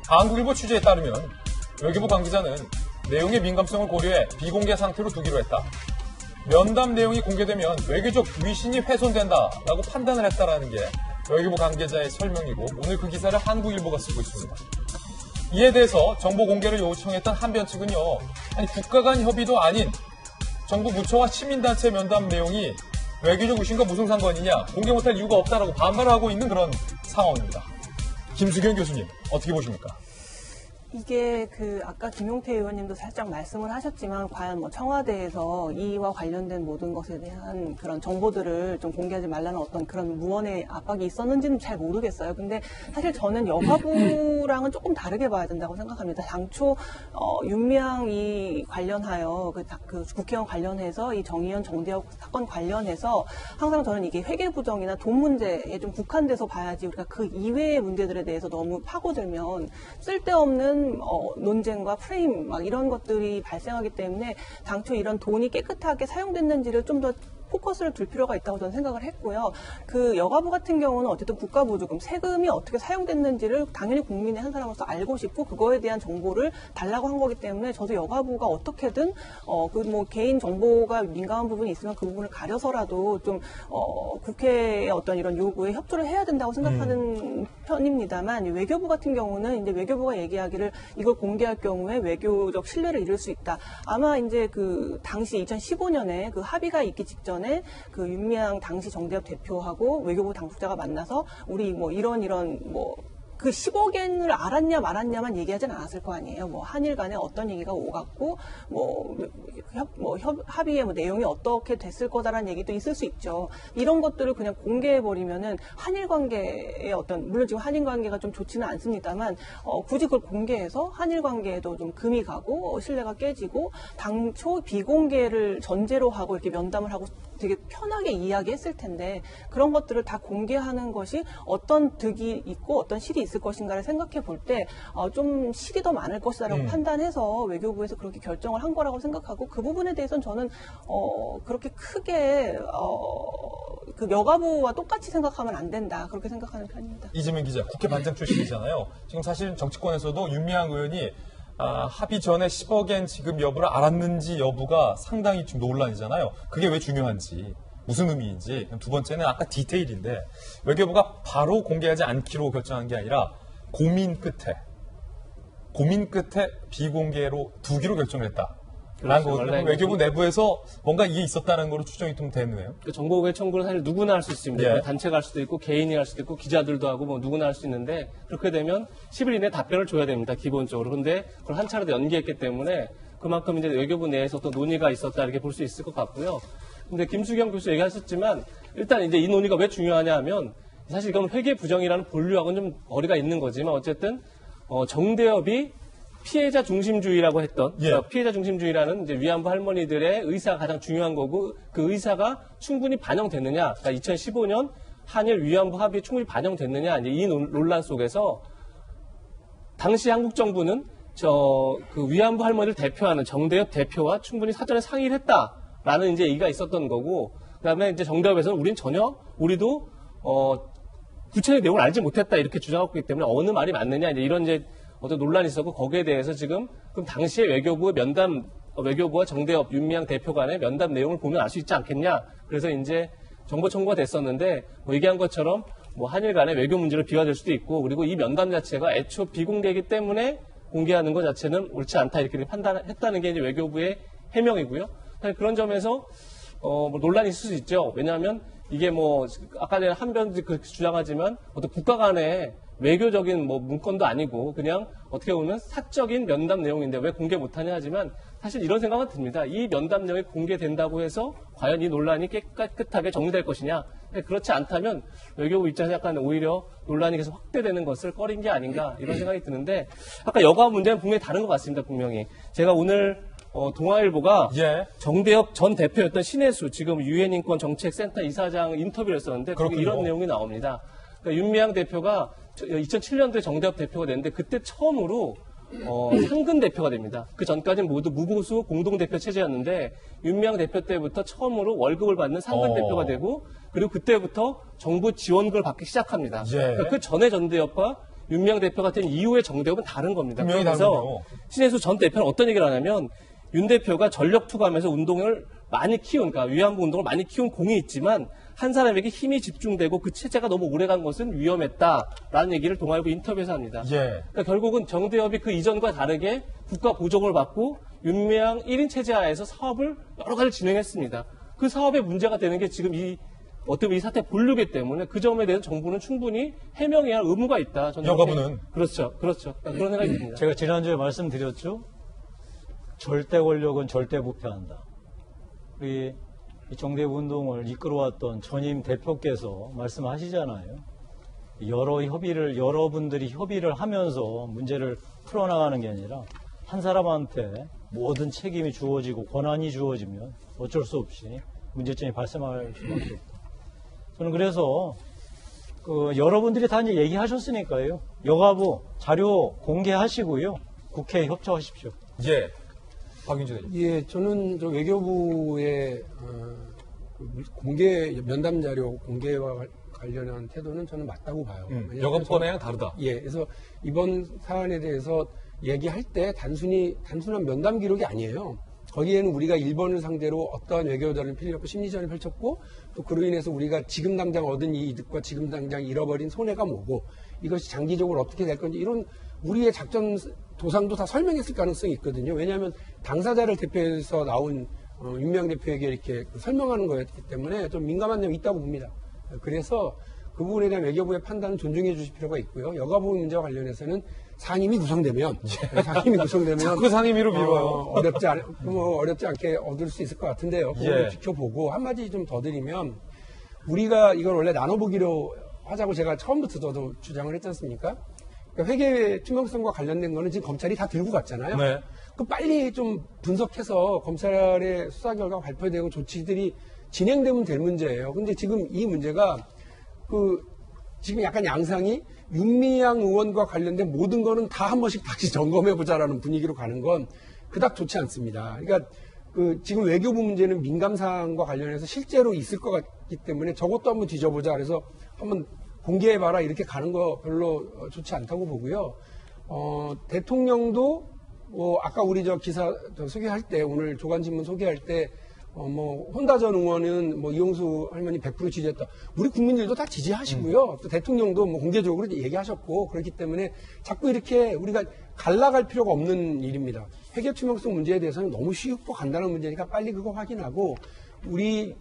한국일보 취재에 따르면 외교부 관계자는 내용의 민감성을 고려해 비공개 상태로 두기로 했다. 면담 내용이 공개되면 외교적 위신이 훼손된다라고 판단을 했다라는 게 외교부 관계자의 설명이고, 오늘 그 기사를 한국일보가 쓰고 있습니다. 이에 대해서 정보 공개를 요청했던 한변 측은요, 아니 국가 간 협의도 아닌 정부 부처와 시민단체 면담 내용이 외교적 위신과 무슨 상관이냐, 공개 못할 이유가 없다라고 반발을 하고 있는 그런 상황입니다. 김수경 교수님, 어떻게 보십니까? 이게 아까 김용태 의원님도 살짝 말씀을 하셨지만, 과연 뭐 청와대에서 이와 관련된 모든 것에 대한 그런 정보들을 좀 공개하지 말라는 어떤 그런 무언의 압박이 있었는지는 잘 모르겠어요. 근데 사실 저는 여가부랑은 조금 다르게 봐야 된다고 생각합니다. 당초, 윤미향이 관련하여 그 국회의원 관련해서 이 정의연 정대협 사건 관련해서 항상 저는 이게 회계부정이나 돈 문제에 좀 국한돼서 봐야지, 우리가 그 이외의 문제들에 대해서 너무 파고들면 쓸데없는 논쟁과 프레임 막 이런 것들이 발생하기 때문에 당초 이런 돈이 깨끗하게 사용됐는지를 좀 더 포커스를 둘 필요가 있다고 저는 생각을 했고요. 그 여가부 같은 경우는 어쨌든 국가보조금, 세금이 어떻게 사용됐는지를 당연히 국민의 한 사람으로서 알고 싶고, 그거에 대한 정보를 달라고 한 거기 때문에 저도 여가부가 어떻게든 개인 정보가 민감한 부분이 있으면 그 부분을 가려서라도 좀 국회의 어떤 이런 요구에 협조를 해야 된다고 생각하는 편입니다만, 외교부 같은 경우는 이제 외교부가 얘기하기를 이걸 공개할 경우에 외교적 신뢰를 잃을 수 있다. 아마 이제 그 당시 2015년에 그 합의가 있기 직전에 그 윤미향 당시 정대협 대표하고 외교부 당국자가 만나서 우리 뭐 이런 그 10억엔을 알았냐 말았냐만 얘기하진 않았을 거 아니에요. 뭐 한일 간에 어떤 얘기가 오갔고 합의의 내용이 어떻게 됐을 거다라는 얘기도 있을 수 있죠. 이런 것들을 그냥 공개해 버리면은 한일 관계의 물론 지금 한일 관계가 좀 좋지는 않습니다만 굳이 그걸 공개해서 한일 관계에도 좀 금이 가고 신뢰가 깨지고, 당초 비공개를 전제로 하고 이렇게 면담을 하고 되게 편하게 이야기했을 텐데, 그런 것들을 다 공개하는 것이 어떤 득이 있고 어떤 실이 있을 것인가를 생각해 볼 때 좀 실이 더 많을 것이다라고 판단해서 외교부에서 그렇게 결정을 한 거라고 생각하고, 그 부분에 대해서는 저는 그렇게 크게 그 여가부와 똑같이 생각하면 안 된다, 그렇게 생각하는 편입니다. 이재명 기자, 국회 반장 출신이잖아요. 지금 사실 정치권에서도 윤미향 의원이 합의 전에 10억엔 지급 여부를 알았는지 여부가 상당히 좀 논란이잖아요. 그게 왜 중요한지, 무슨 의미인지. 두 번째는 아까 디테일인데, 외교부가 바로 공개하지 않기로 결정한 게 아니라 고민 끝에 비공개로 두기로 결정을 했다. 라는 거거든요. 외교부 내부에서 뭔가 이게 있었다는 거로 추정이 좀 되네요. 정보 공개 청구는 사실 누구나 할 수 있습니다. 예. 단체가 할 수도 있고 개인이 할 수도 있고 기자들도 하고 뭐 누구나 할 수 있는데, 그렇게 되면 10일 이내에 답변을 줘야 됩니다, 기본적으로. 근데 그걸 한 차례 연기했기 때문에 그만큼 이제 외교부 내에서 또 논의가 있었다, 이렇게 볼 수 있을 것 같고요. 근데 김수경 교수 얘기하셨지만 일단 이제 이 논의가 왜 중요하냐 하면 사실 이건 회계 부정이라는 본류하고는 좀 거리가 있는 거지만 어쨌든 정대협이 피해자 중심주의라고 했던 피해자 중심주의라는 이제 위안부 할머니들의 의사가 가장 중요한 거고 그 의사가 충분히 반영됐느냐, 그러니까 2015년 한일 위안부 합의에 충분히 반영됐느냐 이제 이 논란 속에서 당시 한국 정부는 그 위안부 할머니를 대표하는 정대협 대표와 충분히 사전에 상의를 했다라는 이제 얘기가 있었던 거고 그다음에 이제 정대협에서는 우리도 구체적인 내용을 알지 못했다 이렇게 주장하고 있기 때문에 어느 말이 맞느냐 이제 이런 이제 어떤 논란이 있었고 거기에 대해서 지금 그럼 당시에 외교부와 정대협 윤미향 대표 간의 면담 내용을 보면 알 수 있지 않겠냐. 그래서 이제 정보 청구가 됐었는데 뭐 얘기한 것처럼 뭐 한일 간의 외교 문제로 비화될 수도 있고 그리고 이 면담 자체가 애초 비공개이기 때문에 공개하는 것 자체는 옳지 않다 이렇게 판단했다는 게 이제 외교부의 해명이고요. 그런 점에서 뭐 논란이 있을 수 있죠. 왜냐하면 이게 뭐 아까 전에 한변도 그렇게 주장하지만 어떤 국가 간의 외교적인 뭐 문건도 아니고 그냥 어떻게 보면 사적인 면담 내용인데 왜 공개 못하냐 하지만 사실 이런 생각은 듭니다. 이 면담 내용이 공개된다고 해서 과연 이 논란이 깨끗하게 정리될 것이냐. 그렇지 않다면 외교부 입장에서 약간 오히려 논란이 계속 확대되는 것을 꺼린 게 아닌가 이런 생각이 드는데 아까 여가 문제는 분명히 다른 것 같습니다. 분명히. 제가 오늘 동아일보가 정대협 전 대표였던 신혜수 지금 유엔인권 정책센터 이사장 인터뷰를 했었는데 거기 이런 내용이 나옵니다. 그러니까 윤미향 대표가 2007년도에 정대협 대표가 됐는데 그때 처음으로 상근 대표가 됩니다. 그 전까지는 모두 무보수 공동대표 체제였는데 윤미향 대표 때부터 처음으로 월급을 받는 상근 대표가 되고 그리고 그때부터 정부 지원금을 받기 시작합니다. 그러니까 그 전에 정대협과 윤미향 대표가 된 이후의 정대협은 다른 겁니다. 그래서 신혜수 전 대표는 어떤 얘기를 하냐면 윤 대표가 전력 투구하면서 운동을 많이 키운, 그러니까 위안부 운동을 많이 키운 공이 있지만 한 사람에게 힘이 집중되고 그 체제가 너무 오래간 것은 위험했다라는 얘기를 동아일보 인터뷰에서 합니다. 그러니까 결국은 정대협이 그 이전과 다르게 국가 보조금을 받고 윤미향 1인 체제 하에서 사업을 여러 가지 진행했습니다. 그 사업의 문제가 되는 게 지금 어떻게 보면 이 사태 본류기 때문에 그 점에 대해서 정부는 충분히 해명해야 할 의무가 있다. 여가부는? 그렇죠. 그런 생각이 듭니다. 제가 지난주에 말씀드렸죠. 절대 권력은 절대 부패한다. 우리 이 정대협 운동을 이끌어왔던 전임 대표께서 말씀하시잖아요. 여러분들이 협의를 하면서 문제를 풀어나가는 게 아니라 한 사람한테 모든 책임이 주어지고 권한이 주어지면 어쩔 수 없이 문제점이 발생할 수밖에 없다. 저는 그래서 여러분들이 다 이제 얘기하셨으니까요. 여가부 자료 공개하시고요. 국회에 협조하십시오. 박윤주 대표. 저는 외교부의 면담 자료 공개와 관련한 태도는 저는 맞다고 봐요. 여가부권이랑 다르다. 그래서 이번 사안에 대해서 얘기할 때 단순한 면담 기록이 아니에요. 거기에는 우리가 일본을 상대로 어떠한 외교전을 펼쳤고 심리전을 펼쳤고 또 그로 인해서 우리가 지금 당장 얻은 이 이득과 지금 당장 잃어버린 손해가 뭐고 이것이 장기적으로 어떻게 될 건지 이런 우리의 작전 도상도 다 설명했을 가능성이 있거든요. 왜냐하면 당사자를 대표해서 나온 윤미향 대표에게 이렇게 설명하는 거였기 때문에 좀 민감한 점이 있다고 봅니다. 그래서 그 부분에 대한 외교부의 판단은 존중해 주실 필요가 있고요. 여가부 문제와 관련해서는 상임위 구성되면 자꾸 상임위로 미뤄요. 어렵지 않게 얻을 수 있을 것 같은데요. 그걸 지켜보고 한마디 좀 더 드리면 우리가 이걸 원래 나눠보기로 하자고 제가 처음부터 저도 주장을 했지 않습니까? 그러니까 회계 투명성과 관련된 거는 지금 검찰이 다 들고 갔잖아요. 그 빨리 좀 분석해서 검찰의 수사 결과 발표되고 조치들이 진행되면 될 문제예요. 근데 지금 이 문제가 지금 약간 양상이 윤미향 의원과 관련된 모든 거는 다 한 번씩 다시 점검해보자라는 분위기로 가는 건 그닥 좋지 않습니다. 그러니까 지금 외교부 문제는 민감사항과 관련해서 실제로 있을 것 같기 때문에 저것도 한번 뒤져보자. 그래서 한번 공개해봐라. 이렇게 가는 거 별로 좋지 않다고 보고요. 대통령도 아까 우리 기사 소개할 때 오늘 조간신문 소개할 때 혼다 전 의원은 이용수 할머니 100% 지지했다. 우리 국민들도 다 지지하시고요. 또 대통령도 공개적으로 얘기하셨고 그렇기 때문에 자꾸 이렇게 우리가 갈라갈 필요가 없는 일입니다. 회계 투명성 문제에 대해서는 너무 쉽고 간단한 문제니까 빨리 그거 확인하고 우리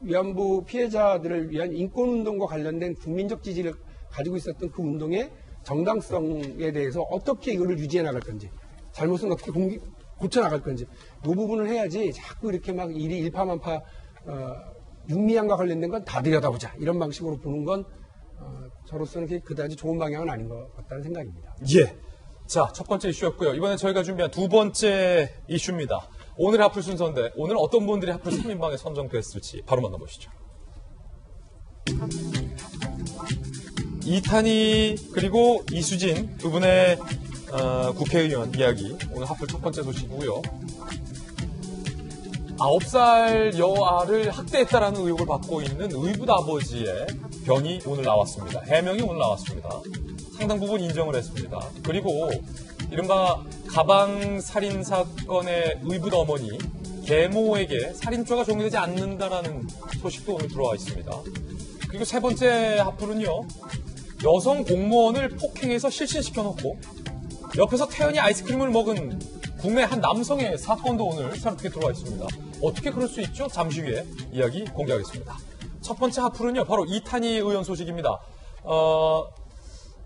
위안부 피해자들을 위한 인권운동과 관련된 국민적 지지를 가지고 있었던 그 운동의 정당성에 대해서 어떻게 이거를 유지해 나갈 건지 잘못은 어떻게 고쳐 나갈 건지 이 부분을 해야지 자꾸 이렇게 막 일이 일파만파 윤미향과 관련된 건 다 들여다보자 이런 방식으로 보는 건 저로서는 그다지 좋은 방향은 아닌 것 같다는 생각입니다. 예. 자, 첫 번째 이슈였고요. 이번에 저희가 준비한 두 번째 이슈입니다. 오늘 하플 순서인데 오늘 어떤 분들이 하플 3인방에 선정됐을지 바로 만나보시죠. 이탄희 그리고 이수진 두 분의 국회의원 이야기 오늘 하플 첫 번째 소식이고요. 9살 여아를 학대했다라는 의혹을 받고 있는 의붓 아버지의 병이 오늘 나왔습니다. 해명이 오늘 나왔습니다. 상당 부분 인정을 했습니다. 그리고 이른바 가방 살인 사건의 의붓 어머니 계모에게 살인죄가 적용되지 않는다라는 소식도 오늘 들어와 있습니다. 그리고 세 번째 하플은요. 여성 공무원을 폭행해서 실신시켜놓고 옆에서 태연히 아이스크림을 먹은 국내 한 남성의 사건도 오늘 새롭게 들어와 있습니다. 어떻게 그럴 수 있죠? 잠시 후에 이야기 공개하겠습니다. 첫 번째 하플은요. 바로 이탄희 의원 소식입니다.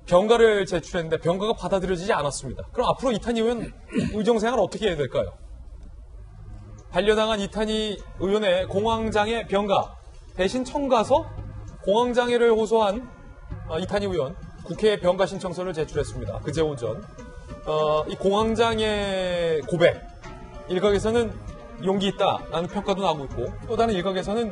병가를 제출했는데 병가가 받아들여지지 않았습니다. 그럼 앞으로 이탄희 의원 의정생활 어떻게 해야 될까요? 반려당한 이탄희 의원의 공황장애 병가 대신 청가서 공황장애를 호소한 이탄희 의원 국회에 병가 신청서를 제출했습니다. 그제 오전 이 공황장애 고백 일각에서는 용기 있다라는 평가도 나오고 있고 또 다른 일각에서는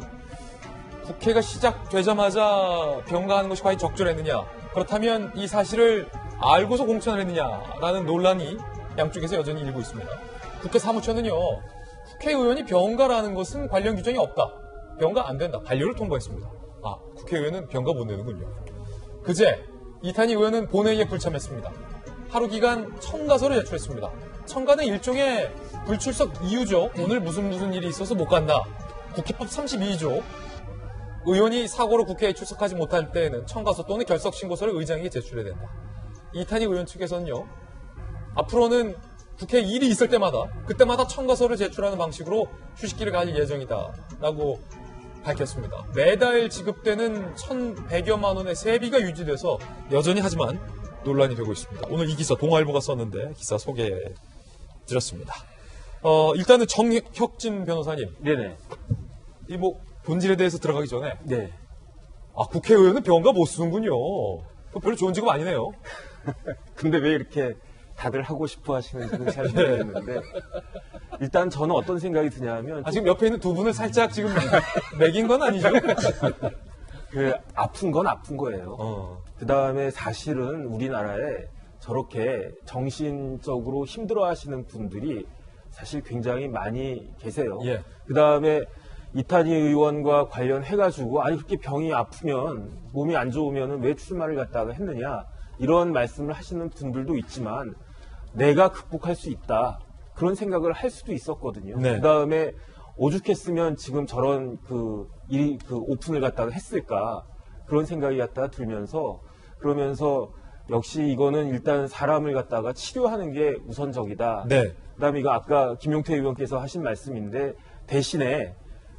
국회가 시작되자마자 병가하는 것이 과연 적절했느냐 그렇다면 이 사실을 알고서 공천을 했느냐라는 논란이 양쪽에서 여전히 일고 있습니다. 국회 사무처는요 국회의원이 병가라는 것은 관련 규정이 없다. 병가 안 된다. 반려를 통보했습니다. 국회의원은 병가 못 내는군요. 그제 이탄희 의원은 본회의에 불참했습니다. 하루 기간 청가서를 제출했습니다. 청가는 일종의 불출석 이유죠. 오늘 무슨 일이 있어서 못 간다. 국회법 32조. 의원이 사고로 국회에 출석하지 못할 때에는 청가서 또는 결석신고서를 의장에게 제출해야 된다. 이탄희 의원 측에서는요. 앞으로는 국회에 일이 있을 때마다 그때마다 청가서를 제출하는 방식으로 휴식기를 가질 예정이다. 라고 밝혔습니다. 매달 지급되는 1,100여만 원의 세비가 유지돼서 여전히 하지만 논란이 되고 있습니다. 오늘 이 기사 동아일보가 썼는데 기사 소개해드렸습니다. 일단은 정혁진 변호사님. 네네. 이 본질에 대해서 들어가기 전에. 네. 국회의원은 병가 못 쓰는군요. 별로 좋은 직업 아니네요. 근데 왜 이렇게 다들 하고 싶어 하시는지는 잘 모르겠는데 일단 저는 어떤 생각이 드냐면 지금 옆에 있는 두 분을 살짝 지금 매긴 건 아니죠? 아픈 건 아픈 거예요. 그 다음에 사실은 우리나라에 저렇게 정신적으로 힘들어 하시는 분들이 사실 굉장히 많이 계세요. 예. 그 다음에 이탄희 의원과 관련해가지고 그렇게 병이 아프면 몸이 안 좋으면 왜 출마를 갖다가 했느냐 이런 말씀을 하시는 분들도 있지만 내가 극복할 수 있다 그런 생각을 할 수도 있었거든요. 네. 그 다음에 오죽했으면 지금 저런 오픈을 갖다가 했을까 그런 생각이 갖다가 들면서 그러면서 역시 이거는 일단 사람을 갖다가 치료하는 게 우선적이다. 네. 그다음에 이거 아까 김용태 의원께서 하신 말씀인데 대신에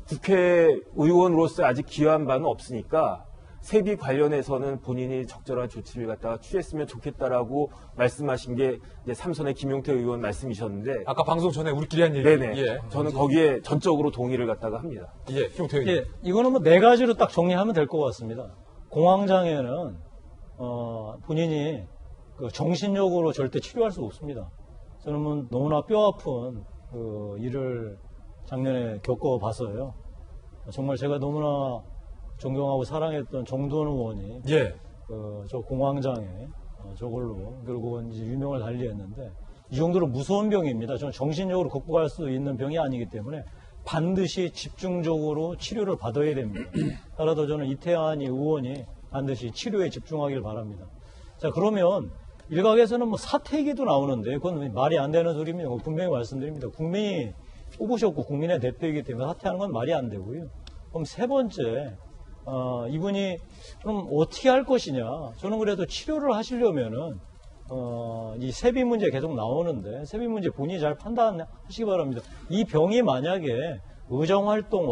국회의원으로서 아직 기여한 바는 없으니까 세비 관련해서는 본인이 적절한 조치를 갖다가 취했으면 좋겠다라고 말씀하신 게 이제 삼선의 김용태 의원 말씀이셨는데 아까 방송 전에 우리끼리 한 얘기. 네네. 예. 저는 거기에 전적으로 동의를 갖다가 합니다. 예, 김용태 의원. 예, 이거는 네 가지로 딱 정리하면 될 것 같습니다. 공황장애는 본인이 정신적으로 절대 치료할 수 없습니다. 저는 너무나 뼈아픈 일을 작년에 겪어봤어요. 정말 제가 너무나 존경하고 사랑했던 정두원 의원이 예. 저 공황장애 저걸로 결국은 이제 유명을 달리했는데 이 정도로 무서운 병입니다. 저는 정신적으로 극복할 수 있는 병이 아니기 때문에 반드시 집중적으로 치료를 받아야 됩니다. 따라서 저는 이태환 의원이 반드시 치료에 집중하길 바랍니다. 자, 그러면 일각에서는 사퇴 얘기도 나오는데 그건 말이 안 되는 소리입니다. 분명히 말씀드립니다. 국민이 뽑으셨고 국민의 대표이기 때문에 사퇴하는 건 말이 안 되고요. 그럼 세 번째, 이분이 그럼 어떻게 할 것이냐. 저는 그래도 치료를 하시려면은 이 세비 문제 계속 나오는데 세비 문제 본인이 잘 판단하시기 바랍니다. 이 병이 만약에 의정활동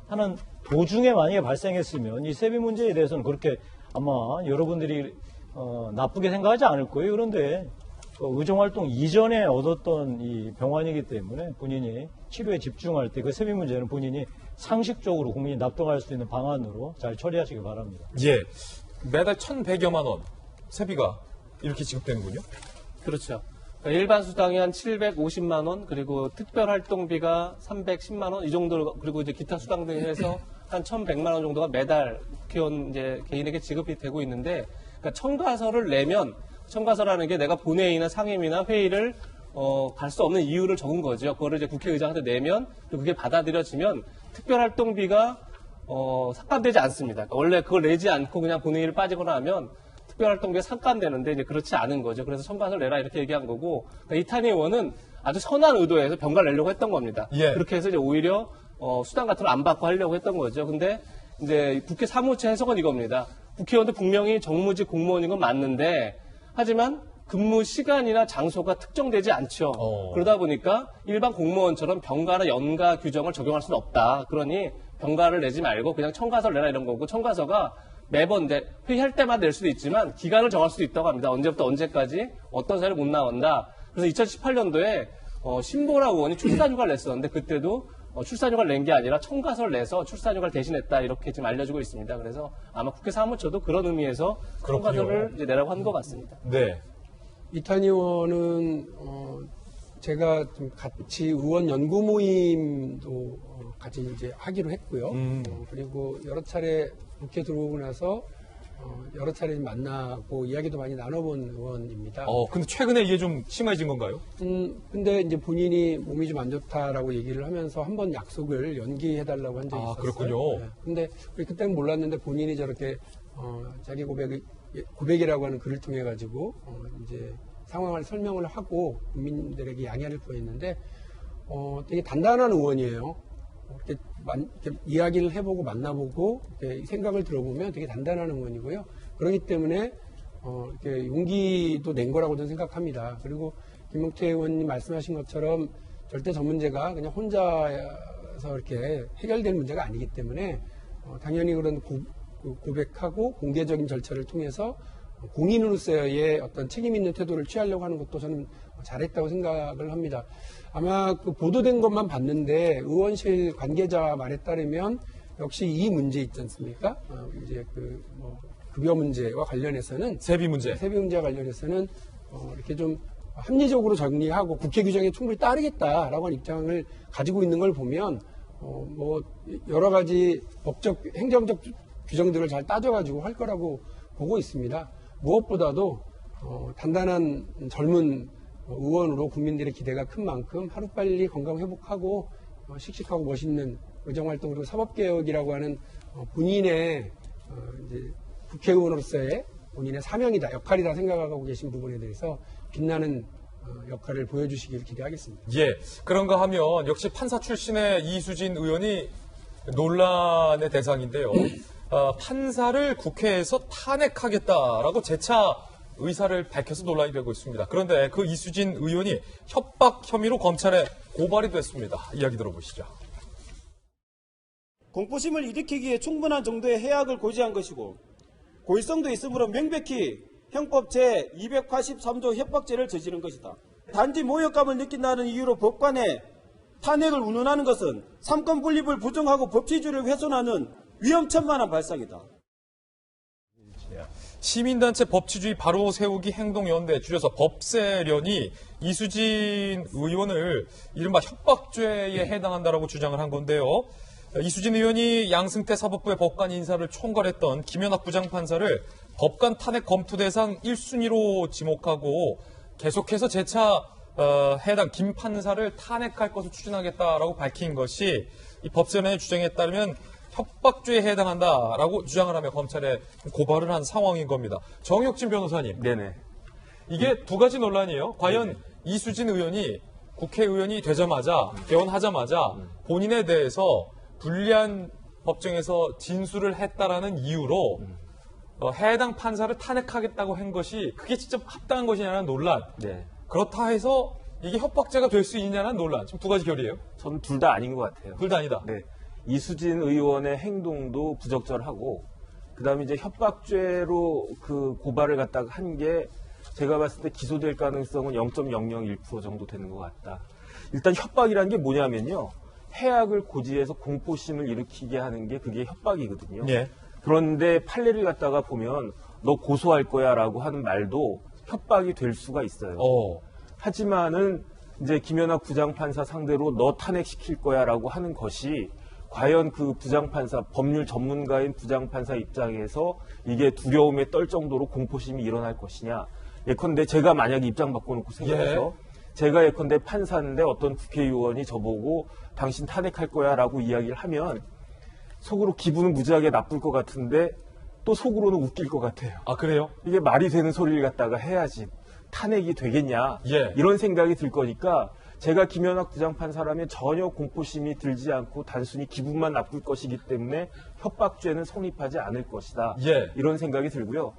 하는 도중에 만약에 발생했으면 이 세비 문제에 대해서는 그렇게 아마 여러분들이 나쁘게 생각하지 않을 거예요. 그런데 의정활동 이전에 얻었던 이 병환이기 때문에 본인이 치료에 집중할 때 그 세비 문제는 본인이 상식적으로 국민이 납득할 수 있는 방안으로 잘 처리하시기 바랍니다. 예. 매달 1,100여만 원 세비가 이렇게 지급되는군요. 그렇죠. 그러니까 일반 수당이 한 750만 원, 그리고 특별활동비가 310만 원, 이 정도, 그리고 이제 기타 수당 등 해서 한 1,100만 원 정도가 매달 국회의원 이제 개인에게 지급이 되고 있는데, 그러니까 청가서를 내면, 청가서라는 게 내가 본회의나 상임이나 회의를 갈 수 없는 이유를 적은 거죠. 그거를 이제 국회의장한테 내면, 그리고 그게 받아들여지면 특별활동비가 삭감되지 않습니다. 그러니까 원래 그걸 내지 않고 그냥 본회의를 빠지거나 하면 특별활동비가 삭감되는데 이제 그렇지 않은 거죠. 그래서 청가서를 내라 이렇게 얘기한 거고, 그러니까 이탄희 의원은 아주 선한 의도에서 병가를 내려고 했던 겁니다. 예. 그렇게 해서 이제 오히려 수당 같은 걸 안 받고 하려고 했던 거죠. 근데 이제 국회 사무처 해석은 이겁니다. 국회의원도 분명히 정무직 공무원인 건 맞는데, 하지만 근무 시간이나 장소가 특정되지 않죠. 그러다 보니까 일반 공무원처럼 병가나 연가 규정을 적용할 수는 없다. 그러니 병가를 내지 말고 그냥 청가서를 내라 이런 거고, 청가서가 매번 회의할 때마다 낼 수도 있지만 기간을 정할 수도 있다고 합니다. 언제부터 언제까지 어떤 사람이 못 나온다. 그래서 2018년도에 신보라 의원이 출산휴가를 냈었는데, 그때도 출산휴가를 낸 게 아니라 청가서를 내서 출산휴가를 대신했다, 이렇게 지금 알려지고 있습니다. 그래서 아마 국회 사무처도 그런 의미에서 청가서를 이제 내라고 한 것 같습니다. 네. 이탄희 의원은 제가 좀 같이 의원 연구 모임도 같이 이제 하기로 했고요. 그리고 여러 차례 국회 들어오고 나서 여러 차례 만나고 이야기도 많이 나눠본 의원입니다. 근데 최근에 이게 좀 심해진 건가요? 근데 이제 본인이 몸이 좀 안 좋다라고 얘기를 하면서 한번 약속을 연기해달라고 한 적이 있었어요. 그렇군요. 네. 근데 그때는 몰랐는데 본인이 저렇게 자기 고백이라고 하는 글을 통해 가지고 이제 상황을 설명을 하고 국민들에게 양해를 구했는데 되게 단단한 의원이에요. 이렇게 이야기를 해보고 만나보고 생각을 들어보면 되게 단단한 의원이고요. 그렇기 때문에 이렇게 용기도 낸 거라고 저는 생각합니다. 그리고 김용태 의원님 말씀하신 것처럼 절대 저 문제가 그냥 혼자서 이렇게 해결될 문제가 아니기 때문에 당연히 그런 고백하고 공개적인 절차를 통해서 공인으로서의 어떤 책임 있는 태도를 취하려고 하는 것도 저는 잘했다고 생각을 합니다. 아마 그 보도된 것만 봤는데 의원실 관계자 말에 따르면 역시 이 문제 있지 않습니까? 이제 급여 문제와 관련해서는 세비 문제와 관련해서는 이렇게 좀 합리적으로 정리하고 국회 규정에 충분히 따르겠다라고 하는 입장을 가지고 있는 걸 보면 여러 가지 법적 행정적 규정들을 잘 따져가지고 할 거라고 보고 있습니다. 무엇보다도 단단한 젊은 의원으로 국민들의 기대가 큰 만큼 하루빨리 건강 회복하고 씩씩하고 멋있는 의정활동, 그리고 사법개혁이라고 하는 본인의 이제 국회의원으로서의 본인의 사명이다, 역할이다 생각하고 계신 부분에 대해서 빛나는 역할을 보여주시길 기대하겠습니다. 예. 그런가 하면 역시 판사 출신의 이수진 의원이 논란의 대상인데요. 판사를 국회에서 탄핵하겠다라고 재차 의사를 밝혀서 논란이 되고 있습니다. 그런데 그 이수진 의원이 협박 혐의로 검찰에 고발이 됐습니다. 이야기 들어보시죠. 공포심을 일으키기에 충분한 정도의 해악을 고지한 것이고 고의성도 있으므로 명백히 형법 제283조 협박죄를 저지른 것이다. 단지 모욕감을 느낀다는 이유로 법관의 탄핵을 운운하는 것은 삼권 분립을 부정하고 법치주의를 훼손하는 위험천만한 발상이다. 시민단체 법치주의 바로 세우기 행동연대, 줄여서 법세련이 이수진 의원을 이른바 협박죄에 해당한다라고 주장을 한 건데요. 이수진 의원이 양승태 사법부의 법관 인사를 총괄했던 김연학 부장판사를 법관 탄핵 검토 대상 1순위로 지목하고 계속해서 재차 해당 김 판사를 탄핵할 것을 추진하겠다라고 밝힌 것이 이 법세련의 주장에 따르면 협박죄에 해당한다라고 주장을 하며 검찰에 고발을 한 상황인 겁니다. 정혁진 변호사님. 네네. 이게 두 가지 논란이에요. 과연 이수진 의원이 국회의원이 되자마자, 개원하자마자 본인에 대해서 불리한 법정에서 진술을 했다라는 이유로 해당 판사를 탄핵하겠다고 한 것이 그게 진짜 합당한 것이냐는 논란. 네. 그렇다 해서 이게 협박죄가 될 수 있냐는 논란. 지금 두 가지 결이에요. 저는 둘 다 아닌 것 같아요. 둘 다 아니다. 네. 이수진 의원의 행동도 부적절하고, 그 다음에 이제 협박죄로 그 고발을 갖다가 한 게 제가 봤을 때 기소될 가능성은 0.001% 정도 되는 것 같다. 일단 협박이라는 게 뭐냐면요. 해악을 고지해서 공포심을 일으키게 하는 게 그게 협박이거든요. 예. 그런데 판례를 갖다가 보면 너 고소할 거야라고 하는 말도 협박이 될 수가 있어요. 하지만은 이제 김연학 부장판사 상대로 너 탄핵시킬 거야라고 하는 것이 과연 그 부장판사, 법률 전문가인 부장판사 입장에서 이게 두려움에 떨 정도로 공포심이 일어날 것이냐. 예컨대 제가 만약에 입장 바꿔놓고 생각해서 제가 예컨대 판사인데 어떤 국회의원이 저보고 당신 탄핵할 거야 라고 이야기를 하면 속으로 기분은 무지하게 나쁠 것 같은데 또 속으로는 웃길 것 같아요. 아, 그래요? 이게 말이 되는 소리를 갖다가 해야지 탄핵이 되겠냐. 예. 이런 생각이 들 거니까 제가 김연학 부장판사라면 전혀 공포심이 들지 않고 단순히 기분만 나쁠 것이기 때문에 협박죄는 성립하지 않을 것이다. 예. 이런 생각이 들고요.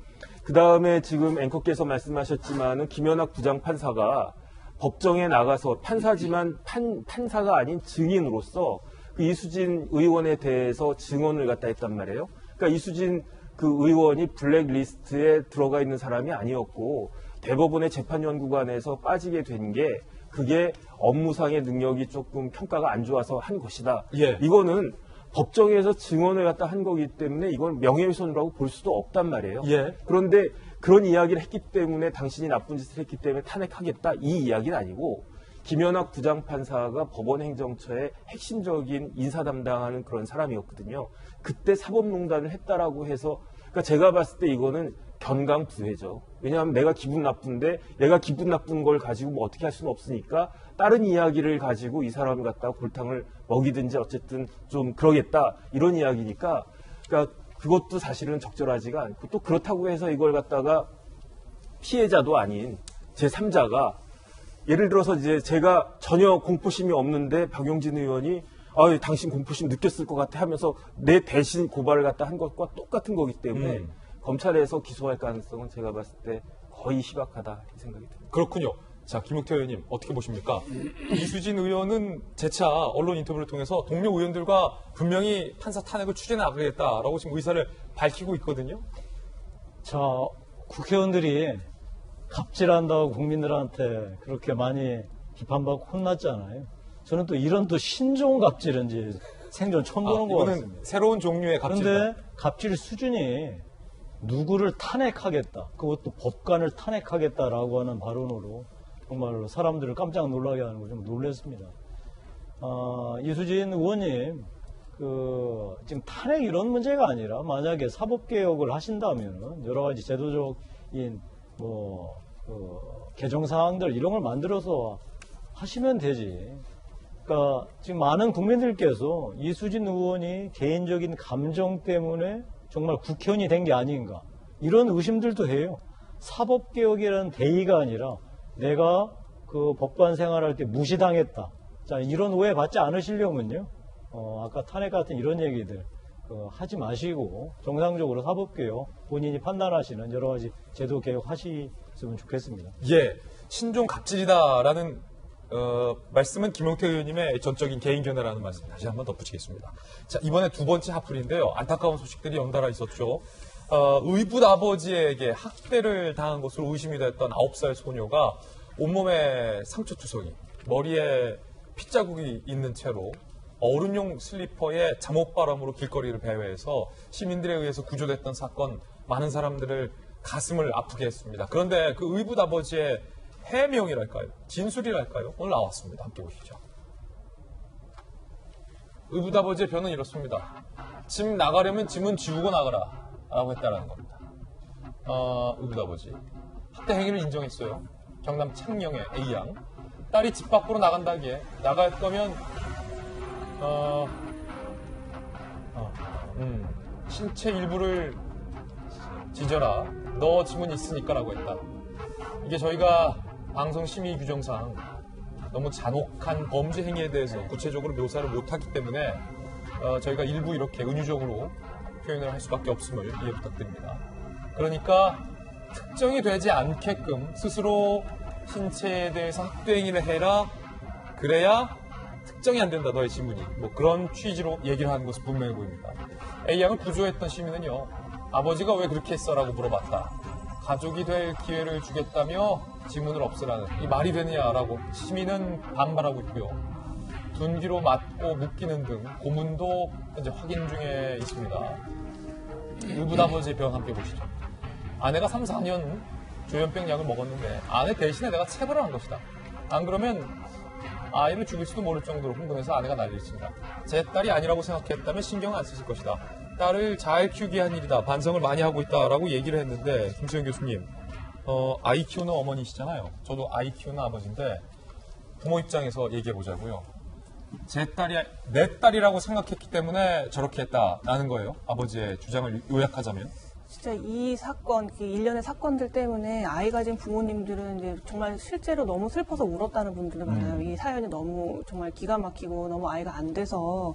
그 다음에 지금 앵커께서 말씀하셨지만은 김연학 부장판사가 법정에 나가서 판사지만 판사가 아닌 증인으로서 그 이수진 의원에 대해서 증언을 갖다 했단 말이에요. 그러니까 이수진 그 의원이 블랙리스트에 들어가 있는 사람이 아니었고 대법원의 재판연구관에서 빠지게 된 게 그게 업무상의 능력이 조금 평가가 안 좋아서 한 것이다. 예. 이거는 법정에서 증언을 갖다 한 거기 때문에 이건 명예훼손이라고 볼 수도 없단 말이에요. 예. 그런데 그런 이야기를 했기 때문에 당신이 나쁜 짓을 했기 때문에 탄핵하겠다 이 이야기는 아니고 김연학 부장판사가 법원행정처의 핵심적인 인사 담당하는 그런 사람이었거든요. 그때 사법농단을 했다라고 해서 그러니까 제가 봤을 때 이거는 견강부회죠. 왜냐하면 내가 기분 나쁜데 내가 기분 나쁜 걸 가지고 뭐 어떻게 할 수는 없으니까 다른 이야기를 가지고 이 사람을 갖다가 골탕을 먹이든지 어쨌든 좀 그러겠다 이런 이야기니까 그러니까 그것도 사실은 적절하지가 않고 또 그렇다고 해서 이걸 갖다가 피해자도 아닌 제3자가 예를 들어서 이제 제가 전혀 공포심이 없는데 박용진 의원이 당신 공포심 느꼈을 것 같아 하면서 내 대신 고발을 갖다 한 것과 똑같은 거기 때문에 검찰에서 기소할 가능성은 제가 봤을 때 거의 희박하다 이 생각이 듭니다. 그렇군요. 자, 김용태 의원님 어떻게 보십니까? 이수진 의원은 재차 언론 인터뷰를 통해서 동료 의원들과 분명히 판사 탄핵을 추진해 나가겠다라고 지금 의사를 밝히고 있거든요. 자, 국회의원들이 갑질한다고 국민들한테 그렇게 많이 비판받고 혼났잖아요. 저는 또 이런 또 신종 갑질은 이제 생전 처음 보는 것 이거는 같습니다. 새로운 종류의 갑질. 그런데 갑질 수준이 누구를 탄핵하겠다, 그것도 법관을 탄핵하겠다라고 하는 발언으로 정말로 사람들을 깜짝 놀라게 하는 거 좀 놀랐습니다. 이수진 의원님, 지금 탄핵 이런 문제가 아니라 만약에 사법개혁을 하신다면 여러 가지 제도적인 개정 사항들 이런 걸 만들어서 하시면 되지. 그러니까 지금 많은 국민들께서 이수진 의원이 개인적인 감정 때문에 정말 국회의원이 된 게 아닌가 이런 의심들도 해요. 사법개혁이라는 대의가 아니라 내가 그 법관 생활할 때 무시당했다. 자, 이런 오해 받지 않으시려면요. 아까 탄핵 같은 이런 얘기들 하지 마시고 정상적으로 사법개혁 본인이 판단하시는 여러 가지 제도 개혁 하시면 좋겠습니다. 예, 신종 갑질이다라는 말씀은 김용태 의원님의 전적인 개인 견해라는 말씀 다시 한번 덧붙이겠습니다. 자, 이번에 두 번째 핫플인데요. 안타까운 소식들이 연달아 있었죠. 의붓 아버지에게 학대를 당한 것으로 의심이 됐던 9살 소녀가 온몸에 상처투성이, 머리에 핏자국이 있는 채로 어른용 슬리퍼에 잠옷바람으로 길거리를 배회해서 시민들에 의해서 구조됐던 사건, 많은 사람들을 가슴을 아프게 했습니다. 그런데 그 의붓 아버지의 해명이랄까요? 진술이랄까요? 오늘 나왔습니다. 함께 보시죠. 의붓 아버지의 변은 이렇습니다. 짐 나가려면 짐은 지우고 나가라 라고 했다는 겁니다. 의붓 아버지 학대 행위를 인정했어요. 경남 창녕의 A양. 딸이 집 밖으로 나간다기에 나갈 거면 신체 일부를 지져라. 너 지문 있으니까 라고 했다. 이게 저희가 방송 심의 규정상 너무 잔혹한 범죄 행위에 대해서 구체적으로 묘사를 못하기 때문에 저희가 일부 이렇게 은유적으로 표현을 할 수밖에 없음을 이해 부탁드립니다. 그러니까 특정이 되지 않게끔 스스로 신체에 대해서 학대 행위를 해라. 그래야 특정이 안 된다. 너의 지문이. 뭐 그런 취지로 얘기를 하는 것은 분명해 보입니다. A양을 구조했던 시민은요. 아버지가 왜 그렇게 했어라고 물어봤다. 가족이 될 기회를 주겠다며 지문을 없애라는 이 말이 되느냐라고 시민은 반발하고 있고요. 둔기로 맞고 묶이는 등 고문도 현재 확인 중에 있습니다. 의붓아버지의 병 함께 보시죠. 아내가 3, 4년 조현병 약을 먹었는데 아내 대신에 내가 체벌을 한 것이다. 안 그러면 아이를 죽일지도 모를 정도로 흥분해서 아내가 난리를 친다. 제 딸이 아니라고 생각했다면 신경 안 쓰실 것이다. 딸을 잘 키우기 위한 일이다. 반성을 많이 하고 있다라고 얘기를 했는데 김수현 교수님, 아이 키우는 어머니시잖아요. 저도 아이 키우는 아버지인데 부모 입장에서 얘기해 보자고요. 내 딸이라고 생각했기 때문에 저렇게 했다라는 거예요. 아버지의 주장을 요약하자면. 진짜 이 사건, 그 일련의 사건들 때문에 아이 가진 부모님들은 이제 정말 실제로 너무 슬퍼서 울었다는 분들도 많아요. 이 사연이 너무 정말 기가 막히고 너무 아이가 안 돼서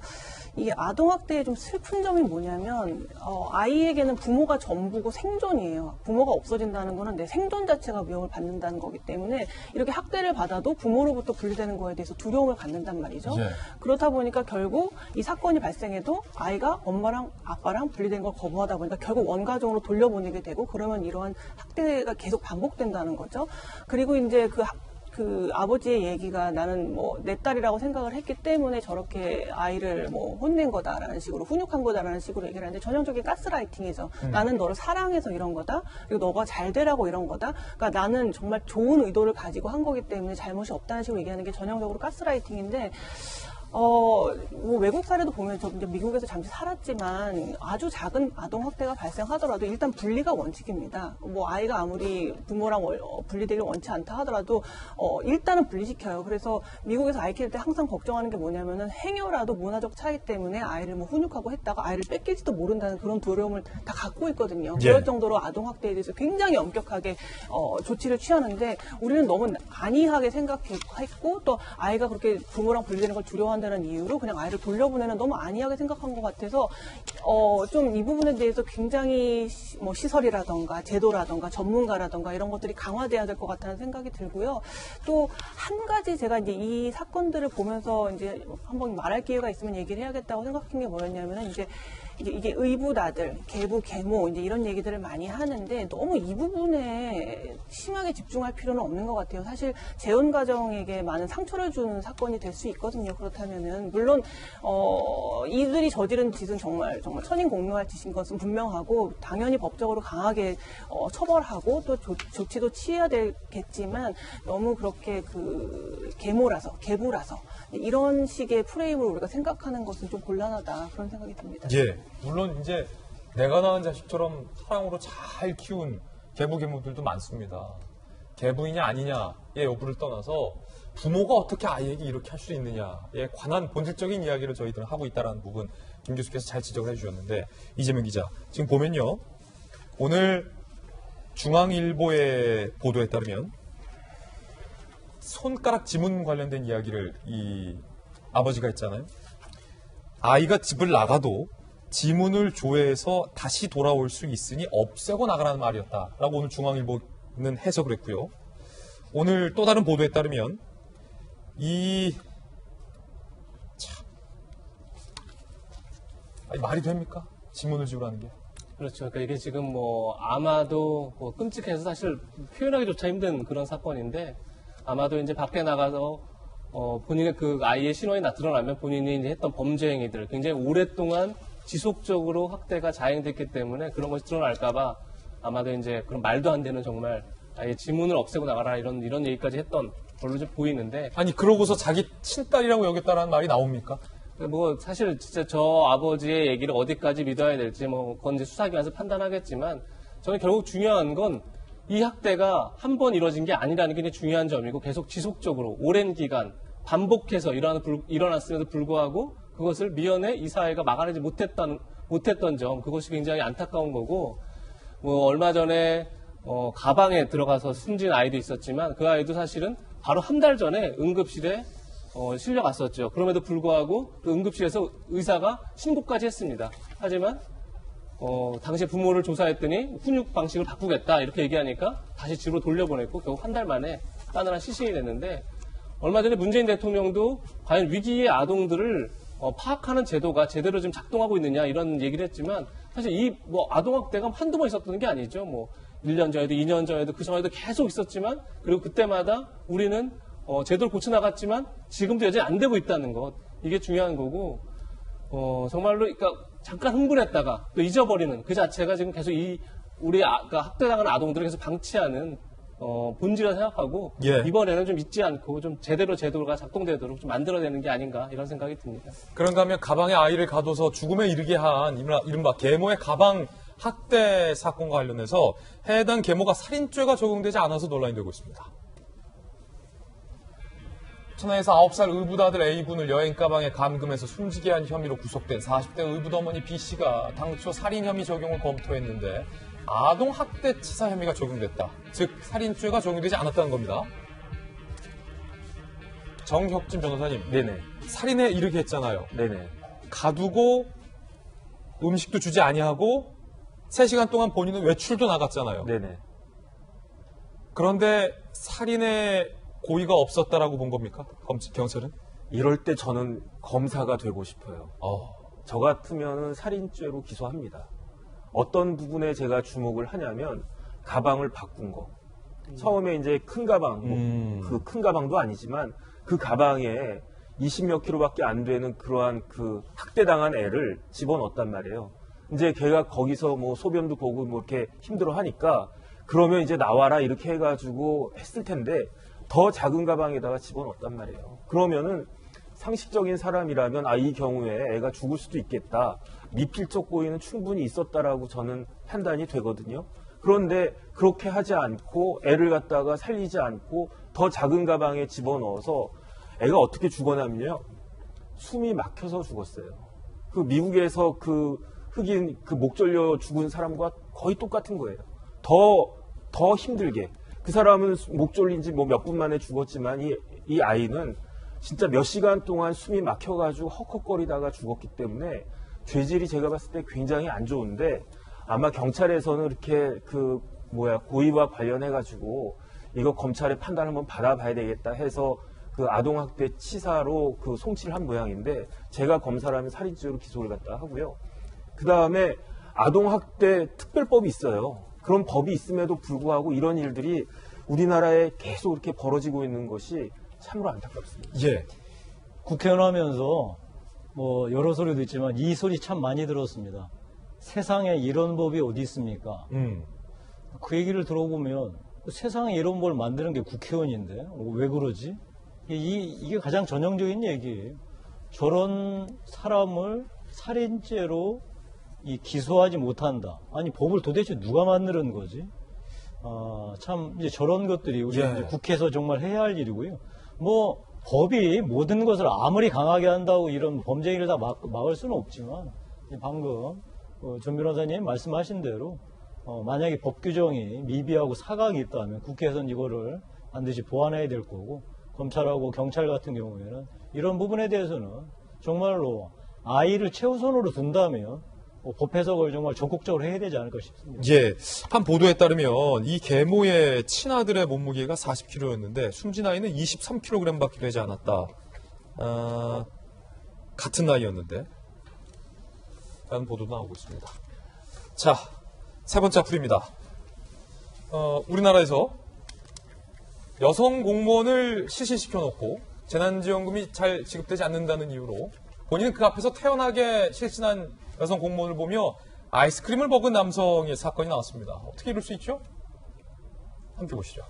이게 아동학대의 좀 슬픈 점이 뭐냐면 아이에게는 부모가 전부고 생존이에요. 부모가 없어진다는 거는 내 생존 자체가 위협을 받는다는 거기 때문에 이렇게 학대를 받아도 부모로부터 분리되는 거에 대해서 두려움을 갖는단 말이죠. 예. 그렇다 보니까 결국 이 사건이 발생해도 아이가 엄마랑 아빠랑 분리된 걸 거부하다 보니까 결국 원가족으로 돌려보내게 되고 그러면 이러한 학대가 계속 반복된다는 거죠. 그리고 이제 그 아버지의 얘기가 나는 뭐 내 딸이라고 생각을 했기 때문에 저렇게 아이를 뭐 혼낸 거다라는 식으로 훈육한 거다라는 식으로 얘기를 하는데 전형적인 가스라이팅이죠. 나는 너를 사랑해서 이런 거다. 그리고 너가 잘 되라고 이런 거다. 그러니까 나는 정말 좋은 의도를 가지고 한 거기 때문에 잘못이 없다는 식으로 얘기하는 게 전형적으로 가스라이팅인데 뭐 외국 사례도 보면 저 이제 미국에서 잠시 살았지만 아주 작은 아동 학대가 발생하더라도 일단 분리가 원칙입니다. 뭐 아이가 아무리 부모랑 분리되길 원치 않다 하더라도 일단은 분리시켜요. 그래서 미국에서 아이 키울 때 항상 걱정하는 게 뭐냐면은 행여라도 문화적 차이 때문에 아이를 뭐 훈육하고 했다가 아이를 뺏길지도 모른다는 그런 두려움을 다 갖고 있거든요. 예. 그럴 정도로 아동 학대에 대해서 굉장히 엄격하게 조치를 취하는데 우리는 너무 안이하게 생각했고 또 아이가 그렇게 부모랑 분리되는 걸 두려워한다는 이유로 그냥 아이를 돌려보내는 너무 안이하게 생각한 것 같아서 좀 이 부분에 대해서 굉장히 뭐 시설이라던가 제도라던가 전문가라던가 이런 것들이 강화돼야 될 것 같다는 생각이 들고요. 또 한 가지 제가 이제 이 사건들을 보면서 이제 한번 말할 기회가 있으면 얘기를 해야겠다고 생각한 게 뭐였냐면은 이제 이게 의붓아들, 계부, 계모 이제 이런 얘기들을 많이 하는데 너무 이 부분에 심하게 집중할 필요는 없는 것 같아요. 사실 재혼 가정에게 많은 상처를 주는 사건이 될 수 있거든요. 그렇다면은 물론 이들이 저지른 짓은 정말 천인공노할 짓인 것은 분명하고 당연히 법적으로 강하게 처벌하고 또 조치도 취해야 되겠지만 너무 그렇게 그 계모라서 계부라서 이런 식의 프레임으로 우리가 생각하는 것은 좀 곤란하다 그런 생각이 듭니다. 예. 물론 이제 내가 낳은 자식처럼 사랑으로 잘 키운 계부계모들도 많습니다. 계부이냐 아니냐의 여부를 떠나서 부모가 어떻게 아이에게 이렇게 할 수 있느냐에 관한 본질적인 이야기를 저희들은 하고 있다는 부분 김 교수께서 잘 지적을 해주셨는데 이재명 기자 지금 보면요. 오늘 중앙일보의 보도에 따르면 손가락 지문 관련된 이야기를 이 아버지가 했잖아요. 아이가 집을 나가도 지문을 조회해서 다시 돌아올 수 있으니 없애고 나가라는 말이었다라고 오늘 중앙일보는 해석을 했고요. 오늘 또 다른 보도에 따르면 말이 됩니까? 지문을 지우라는 게. 그렇죠. 그러니까 이게 지금 뭐 아마도 뭐 끔찍해서 사실 표현하기조차 힘든 그런 사건인데 아마도 이제 밖에 나가서 본인의 그 아이의 신원이 드러나면 본인이 이제 했던 범죄 행위들 굉장히 오랫동안 지속적으로 학대가 자행됐기 때문에 그런 것이 드러날까봐 아마도 이제 그런 말도 안 되는 정말 아예 지문을 없애고 나가라 이런 얘기까지 했던 걸로 좀 보이는데 아니 그러고서 자기 친딸이라고 여겼다라는 말이 나옵니까? 뭐 사실 진짜 저 아버지의 얘기를 어디까지 믿어야 될지 뭐 그건 이제 수사기관에서 판단하겠지만 저는 결국 중요한 건 이 학대가 한 번 이루어진 게 아니라는 게 중요한 점이고 계속 지속적으로 오랜 기간 반복해서 일어났음에도 불구하고 그것을 미연에 이 사회가 막아내지 못했던 점 그것이 굉장히 안타까운 거고 뭐 얼마 전에 가방에 들어가서 숨진 아이도 있었지만 그 아이도 사실은 바로 한 달 전에 응급실에 실려갔었죠. 그럼에도 불구하고 그 응급실에서 의사가 신고까지 했습니다. 하지만 당시 부모를 조사했더니 훈육 방식을 바꾸겠다 이렇게 얘기하니까 다시 집으로 돌려보냈고 결국 한 달 만에 싸늘한 시신이 됐는데 얼마 전에 문재인 대통령도 과연 위기의 아동들을 파악하는 제도가 제대로 지금 작동하고 있느냐 이런 얘기를 했지만 사실 이 뭐 아동학대가 한두 번 있었던 게 아니죠. 뭐 1년 전에도 2년 전에도 그 전에도 계속 있었지만 그리고 그때마다 우리는 제도를 고쳐나갔지만 지금도 여전히 안 되고 있다는 것. 이게 중요한 거고, 정말로, 그러니까 잠깐 흥분했다가 또 잊어버리는 그 자체가 지금 계속 그러니까 학대당하는 아동들을 계속 방치하는 본질이라 생각하고, 예. 이번에는 좀 잊지 않고 좀 제대로 제도가 작동되도록 좀 만들어내는 게 아닌가 이런 생각이 듭니다. 그런가 하면 가방에 아이를 가둬서 죽음에 이르게 한 이른바 계모의 가방 학대 사건과 관련해서 해당 계모가 살인죄가 적용되지 않아서 논란이 되고 있습니다. 천안에서 9살 의붓아들 A군을 여행 가방에 감금해서 숨지게 한 혐의로 구속된 40대 의붓 어머니 B씨가 당초 살인 혐의 적용을 검토했는데 아동 학대 치사 혐의가 적용됐다. 즉 살인죄가 적용되지 않았다는 겁니다. 정혁진 변호사님, 네네. 살인에 이르게 했잖아요. 네네. 가두고 음식도 주지 아니하고 3시간 동안 본인은 외출도 나갔잖아요. 네네. 그런데 살인의 고의가 없었다라고 본 겁니까? 경찰은? 이럴 때 저는 검사가 되고 싶어요. 저 같으면 살인죄로 기소합니다. 어떤 부분에 제가 주목을 하냐면 가방을 바꾼 거. 처음에 이제 큰 가방, 그 큰 가방도 아니지만 그 가방에 20몇 킬로밖에 안 되는 그러한 그 학대당한 애를 집어넣었단 말이에요. 이제 걔가 거기서 뭐 소변도 보고 뭐 이렇게 힘들어 하니까 그러면 이제 나와라 이렇게 해가지고 했을 텐데 더 작은 가방에다가 집어넣었단 말이에요. 그러면은 상식적인 사람이라면 이 경우에 애가 죽을 수도 있겠다. 미필적 고의는 충분히 있었다라고 저는 판단이 되거든요. 그런데 그렇게 하지 않고 애를 갖다가 살리지 않고 더 작은 가방에 집어넣어서 애가 어떻게 죽어나면요. 숨이 막혀서 죽었어요. 그 미국에서 그 흑인 그 목 졸려 죽은 사람과 거의 똑같은 거예요. 더 힘들게. 그 사람은 목 졸린 지 뭐 몇 분 만에 죽었지만 이 아이는 진짜 몇 시간 동안 숨이 막혀가지고 헉헉거리다가 죽었기 때문에 죄질이 제가 봤을 때 굉장히 안 좋은데 아마 경찰에서는 이렇게 고의와 관련해가지고 이거 검찰의 판단을 한번 받아봐야 되겠다 해서 그 아동학대 치사로 그 송치를 한 모양인데 제가 검사라면 살인죄로 기소를 갖다 하고요. 그 다음에 아동학대 특별법이 있어요. 그런 법이 있음에도 불구하고 이런 일들이 우리나라에 계속 이렇게 벌어지고 있는 것이 참으로 안타깝습니다. 예. 국회의원 하면서 뭐 여러 소리도 있지만 이 소리 참 많이 들었습니다. 세상에 이런 법이 어디 있습니까? 그 얘기를 들어보면 세상에 이런 법을 만드는 게 국회의원인데 왜 그러지? 이게 가장 전형적인 얘기예요. 저런 사람을 살인죄로 기소하지 못한다. 아니 법을 도대체 누가 만드는 거지? 참 이제 저런 것들이 우리 예. 이제 국회에서 정말 해야 할 일이고요. 뭐 법이 모든 것을 아무리 강하게 한다고 이런 범죄를 다 막을 수는 없지만 방금 전 변호사님 말씀하신 대로 만약에 법 규정이 미비하고 사각이 있다면 국회에서는 이거를 반드시 보완해야 될 거고 검찰하고 경찰 같은 경우에는 이런 부분에 대해서는 정말로 아이를 최우선으로 둔다면 법 해석을 정말 적극적으로 해야 되지 않을까 싶습니다. 예. 한 보도에 따르면 이 계모의 친아들의 몸무게가 40kg였는데 숨진 아이는 23kg밖에 되지 않았다. 같은 나이였는데. 라는 보도도 나오고 있습니다. 자, 세 번째 악플입니다. 우리나라에서 여성 공무원을 실신시켜놓고 재난지원금이 잘 지급되지 않는다는 이유로 본인은 그 앞에서 태연하게 실신한 여성 공무원을 보며 아이스크림을 먹은 남성의 사건이 나왔습니다. 어떻게 이럴 수 있죠? 함께 보시죠.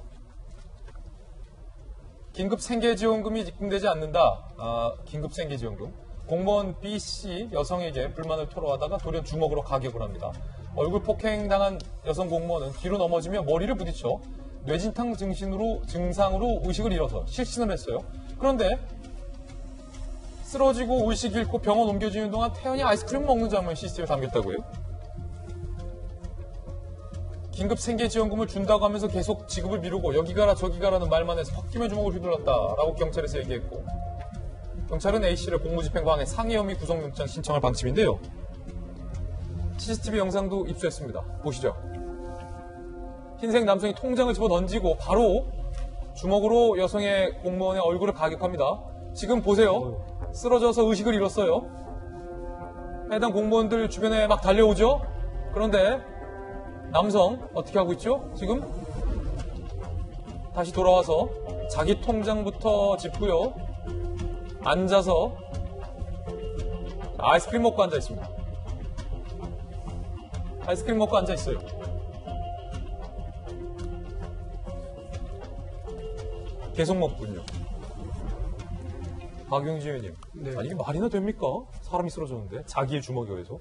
긴급 생계지원금이 지급되지 않는다. 긴급 생계지원금. 공무원 B씨 여성에게 불만을 토로하다가 돌연 주먹으로 가격을 합니다. 얼굴 폭행당한 여성 공무원은 뒤로 넘어지며 머리를 부딪혀 뇌진탕 증상으로 의식을 잃어서 실신을 했어요. 그런데 쓰러지고 의식 잃고 병원 옮겨지는 동안 태연히 아이스크림 먹는 장면이 CCTV에 담겼다고요? 긴급 생계지원금을 준다고 하면서 계속 지급을 미루고 여기 가라 저기 가라는 말만 해서 홧김에 주먹을 휘둘렀다라고 경찰에서 얘기했고 경찰은 A씨를 공무집행방해 상해 혐의 구속영장 신청할 방침인데요. CCTV 영상도 입수했습니다. 보시죠. 흰색 남성이 통장을 집어 던지고 바로 주먹으로 여성의 공무원의 얼굴을 가격합니다. 지금 보세요. 쓰러져서 의식을 잃었어요. 해당 공무원들 주변에 막 달려오죠. 그런데 남성 어떻게 하고 있죠? 지금 다시 돌아와서 자기 통장부터 짚고요. 앉아서 아이스크림 먹고 앉아 있습니다. 아이스크림 먹고 앉아 있어요. 계속 먹군요. 박용진 의원님. 네. 아니, 이게 말이나 됩니까? 사람이 쓰러졌는데. 자기의 주먹여에서.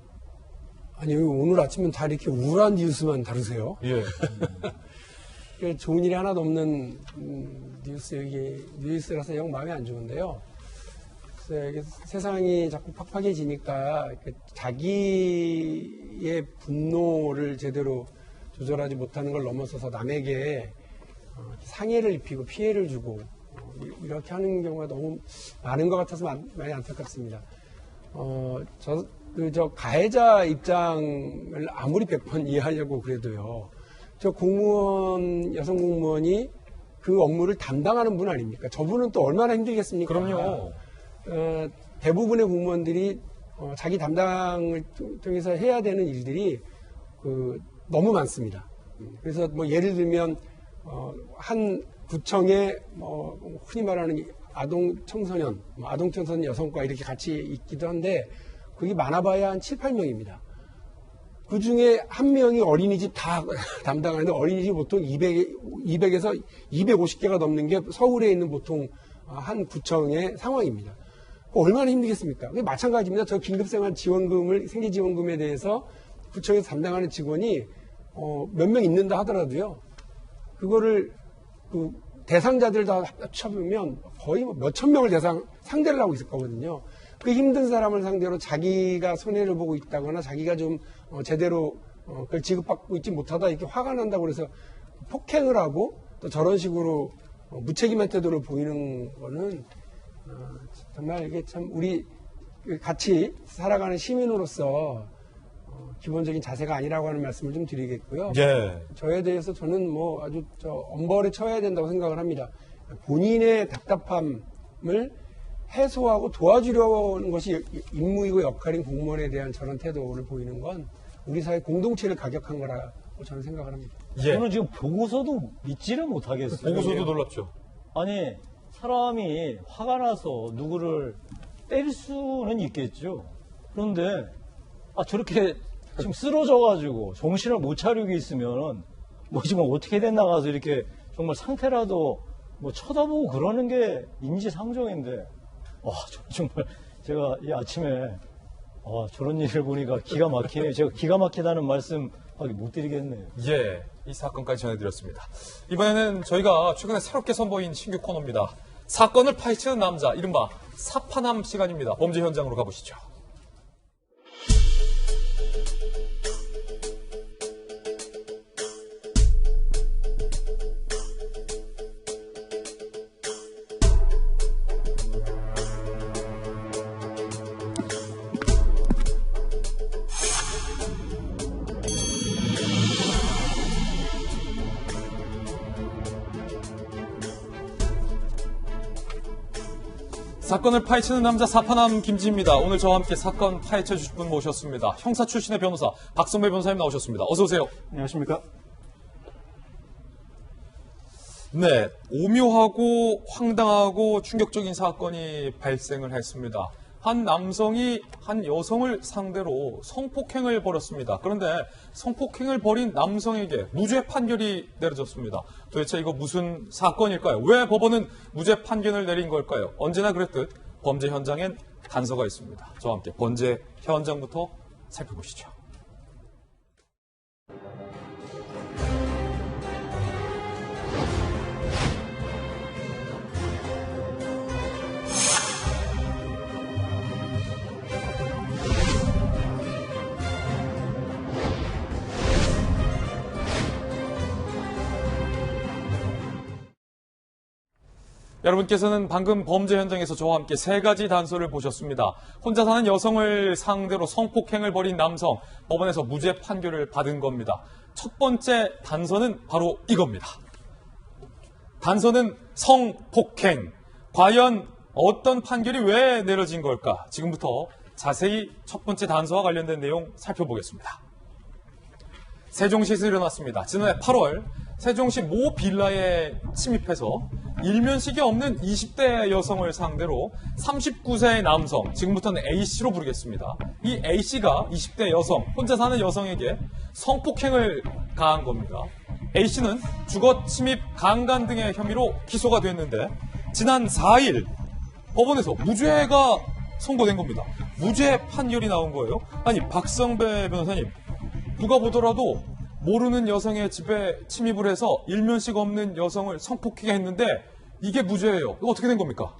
아니, 오늘 아침은 다 이렇게 우울한 뉴스만 다루세요. 예. 좋은 일이 하나도 없는 뉴스라서 영 마음이 안 좋은데요. 그래서 이게 세상이 자꾸 팍팍해지니까 자기의 분노를 제대로 조절하지 못하는 걸 넘어서서 남에게 상해를 입히고 피해를 주고 이렇게 하는 경우가 너무 많은 것 같아서 많이 안타깝습니다. 저 가해자 입장을 아무리 100번 이해하려고 그래도요. 저 여성 공무원이 그 업무를 담당하는 분 아닙니까? 저분은 또 얼마나 힘들겠습니까? 그럼요. 대부분의 공무원들이 자기 담당을 통해서 해야 되는 일들이 너무 많습니다. 그래서 뭐 예를 들면 한 구청에 흔히 말하는 아동 청소년 여성과 이렇게 같이 있기도 한데 그게 많아봐야 한 7, 8명입니다. 그 중에 한 명이 어린이집 다 담당하는데 어린이집 보통 200에서 250개가 넘는 게 서울에 있는 보통 한 구청의 상황입니다. 얼마나 힘들겠습니까? 마찬가지입니다. 저 긴급생활지원금을 생계지원금에 대해서 구청에서 담당하는 직원이 몇 명 있는다 하더라도요. 그거를 대상자들 다 합쳐보면 거의 몇천 명을 상대를 하고 있을 거거든요. 그 힘든 사람을 상대로 자기가 손해를 보고 있다거나 자기가 좀 제대로 그걸 지급받고 있지 못하다 이렇게 화가 난다고 그래서 폭행을 하고 또 저런 식으로 무책임한 태도를 보이는 거는 정말 이게 참 우리 같이 살아가는 시민으로서 기본적인 자세가 아니라고 하는 말씀을 좀 드리겠고요. 예. 저에 대해서 저는 아주 엄벌에 처해야 된다고 생각을 합니다. 본인의 답답함을 해소하고 도와주려는 것이 임무이고 역할인 공무원에 대한 저런 태도를 보이는 건 우리 사회 공동체를 가격한 거라고 저는 생각을 합니다. 예. 저는 지금 보고서도 믿지를 못하겠어요. 보고서도 놀랍죠. 아니, 사람이 화가 나서 누구를 때릴 수는 있겠죠. 그런데, 저렇게 지금 쓰러져가지고 정신을 못 차리고 있으면, 지금 어떻게 됐나 가서 이렇게 정말 상태라도 쳐다보고 그러는 게 인지상정인데, 정말 제가 이 아침에, 저런 일을 보니까 기가 막히네요. 제가 기가 막히다는 말씀 못 드리겠네요. 예, 이 사건까지 전해드렸습니다. 이번에는 저희가 최근에 새롭게 선보인 신규 코너입니다. 사건을 파헤치는 남자, 이른바 사파남 시간입니다. 범죄 현장으로 가보시죠. 사건을 파헤치는 남자 사파남 김지입니다. 오늘 저와 함께 사건 파헤쳐 주실 분 모셨습니다. 형사 출신의 변호사 박성배 변호사님 나오셨습니다. 어서 오세요. 안녕하십니까? 네, 오묘하고 황당하고 충격적인 사건이 발생을 했습니다. 한 남성이 한 여성을 상대로 성폭행을 벌였습니다. 그런데 성폭행을 벌인 남성에게 무죄 판결이 내려졌습니다. 도대체 이거 무슨 사건일까요? 왜 법원은 무죄 판결을 내린 걸까요? 언제나 그랬듯 범죄 현장엔 단서가 있습니다. 저와 함께 범죄 현장부터 살펴보시죠. 여러분께서는 방금 범죄 현장에서 저와 함께 세 가지 단서를 보셨습니다. 혼자 사는 여성을 상대로 성폭행을 벌인 남성, 법원에서 무죄 판결을 받은 겁니다. 첫 번째 단서는 바로 이겁니다. 단서는 성폭행. 과연 어떤 판결이 왜 내려진 걸까? 지금부터 자세히 첫 번째 단서와 관련된 내용 살펴보겠습니다. 세종시에서 일어났습니다. 지난해 8월 세종시 모 빌라에 침입해서 일면식이 없는 20대 여성을 상대로 39세의 남성, 지금부터는 A씨로 부르겠습니다. 이 A씨가 20대 여성, 혼자 사는 여성에게 성폭행을 가한 겁니다. A씨는 주거 침입, 강간 등의 혐의로 기소가 됐는데 지난 4일 법원에서 무죄가 선고된 겁니다. 무죄 판결이 나온 거예요. 아니, 박성배 변호사님, 누가 보더라도 모르는 여성의 집에 침입을 해서 일면식 없는 여성을 성폭행했는데 이게 무죄예요. 이거 어떻게 된 겁니까?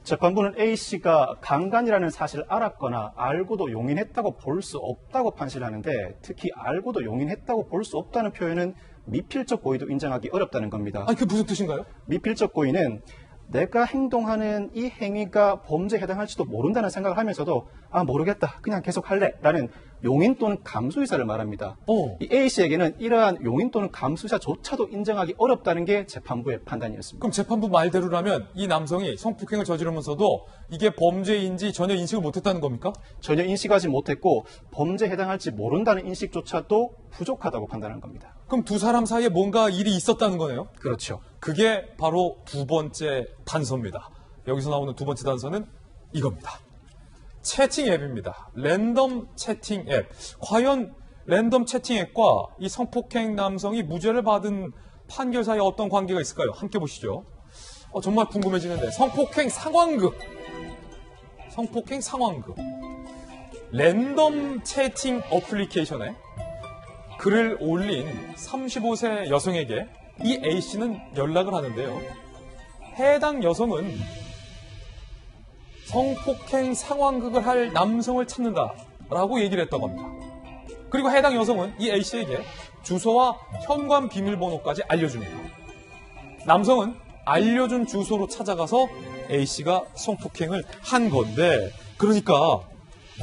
재판부는 A씨가 강간이라는 사실을 알았거나 알고도 용인했다고 볼 수 없다고 판시하는데, 특히 알고도 용인했다고 볼 수 없다는 표현은 미필적 고의도 인정하기 어렵다는 겁니다. 아니, 그게 무슨 뜻인가요? 미필적 고의는 내가 행동하는 이 행위가 범죄에 해당할지도 모른다는 생각을 하면서도 모르겠다, 그냥 계속 할래 라는 용인 또는 감수 의사를 말합니다. 이 A씨에게는 이러한 용인 또는 감수 의사조차도 인정하기 어렵다는 게 재판부의 판단이었습니다. 그럼 재판부 말대로라면 이 남성이 성폭행을 저지르면서도 이게 범죄인지 전혀 인식을 못했다는 겁니까? 전혀 인식하지 못했고 범죄에 해당할지 모른다는 인식조차도 부족하다고 판단한 겁니다. 그럼 두 사람 사이에 뭔가 일이 있었다는 거네요? 그렇죠. 그게 바로 두 번째 단서입니다. 여기서 나오는 두 번째 단서는 이겁니다. 채팅 앱입니다. 랜덤 채팅 앱. 과연 랜덤 채팅 앱과 이 성폭행 남성이 무죄를 받은 판결 사이에 어떤 관계가 있을까요? 함께 보시죠. 정말 궁금해지는데. 성폭행 상황극. 성폭행 상황극. 랜덤 채팅 어플리케이션에 글을 올린 35세 여성에게 이 A씨는 연락을 하는데요. 해당 여성은 성폭행 상황극을 할 남성을 찾는다라고 얘기를 했다고 합니다. 그리고 해당 여성은 이 A씨에게 주소와 현관 비밀번호까지 알려줍니다. 남성은 알려준 주소로 찾아가서 A씨가 성폭행을 한 건데, 그러니까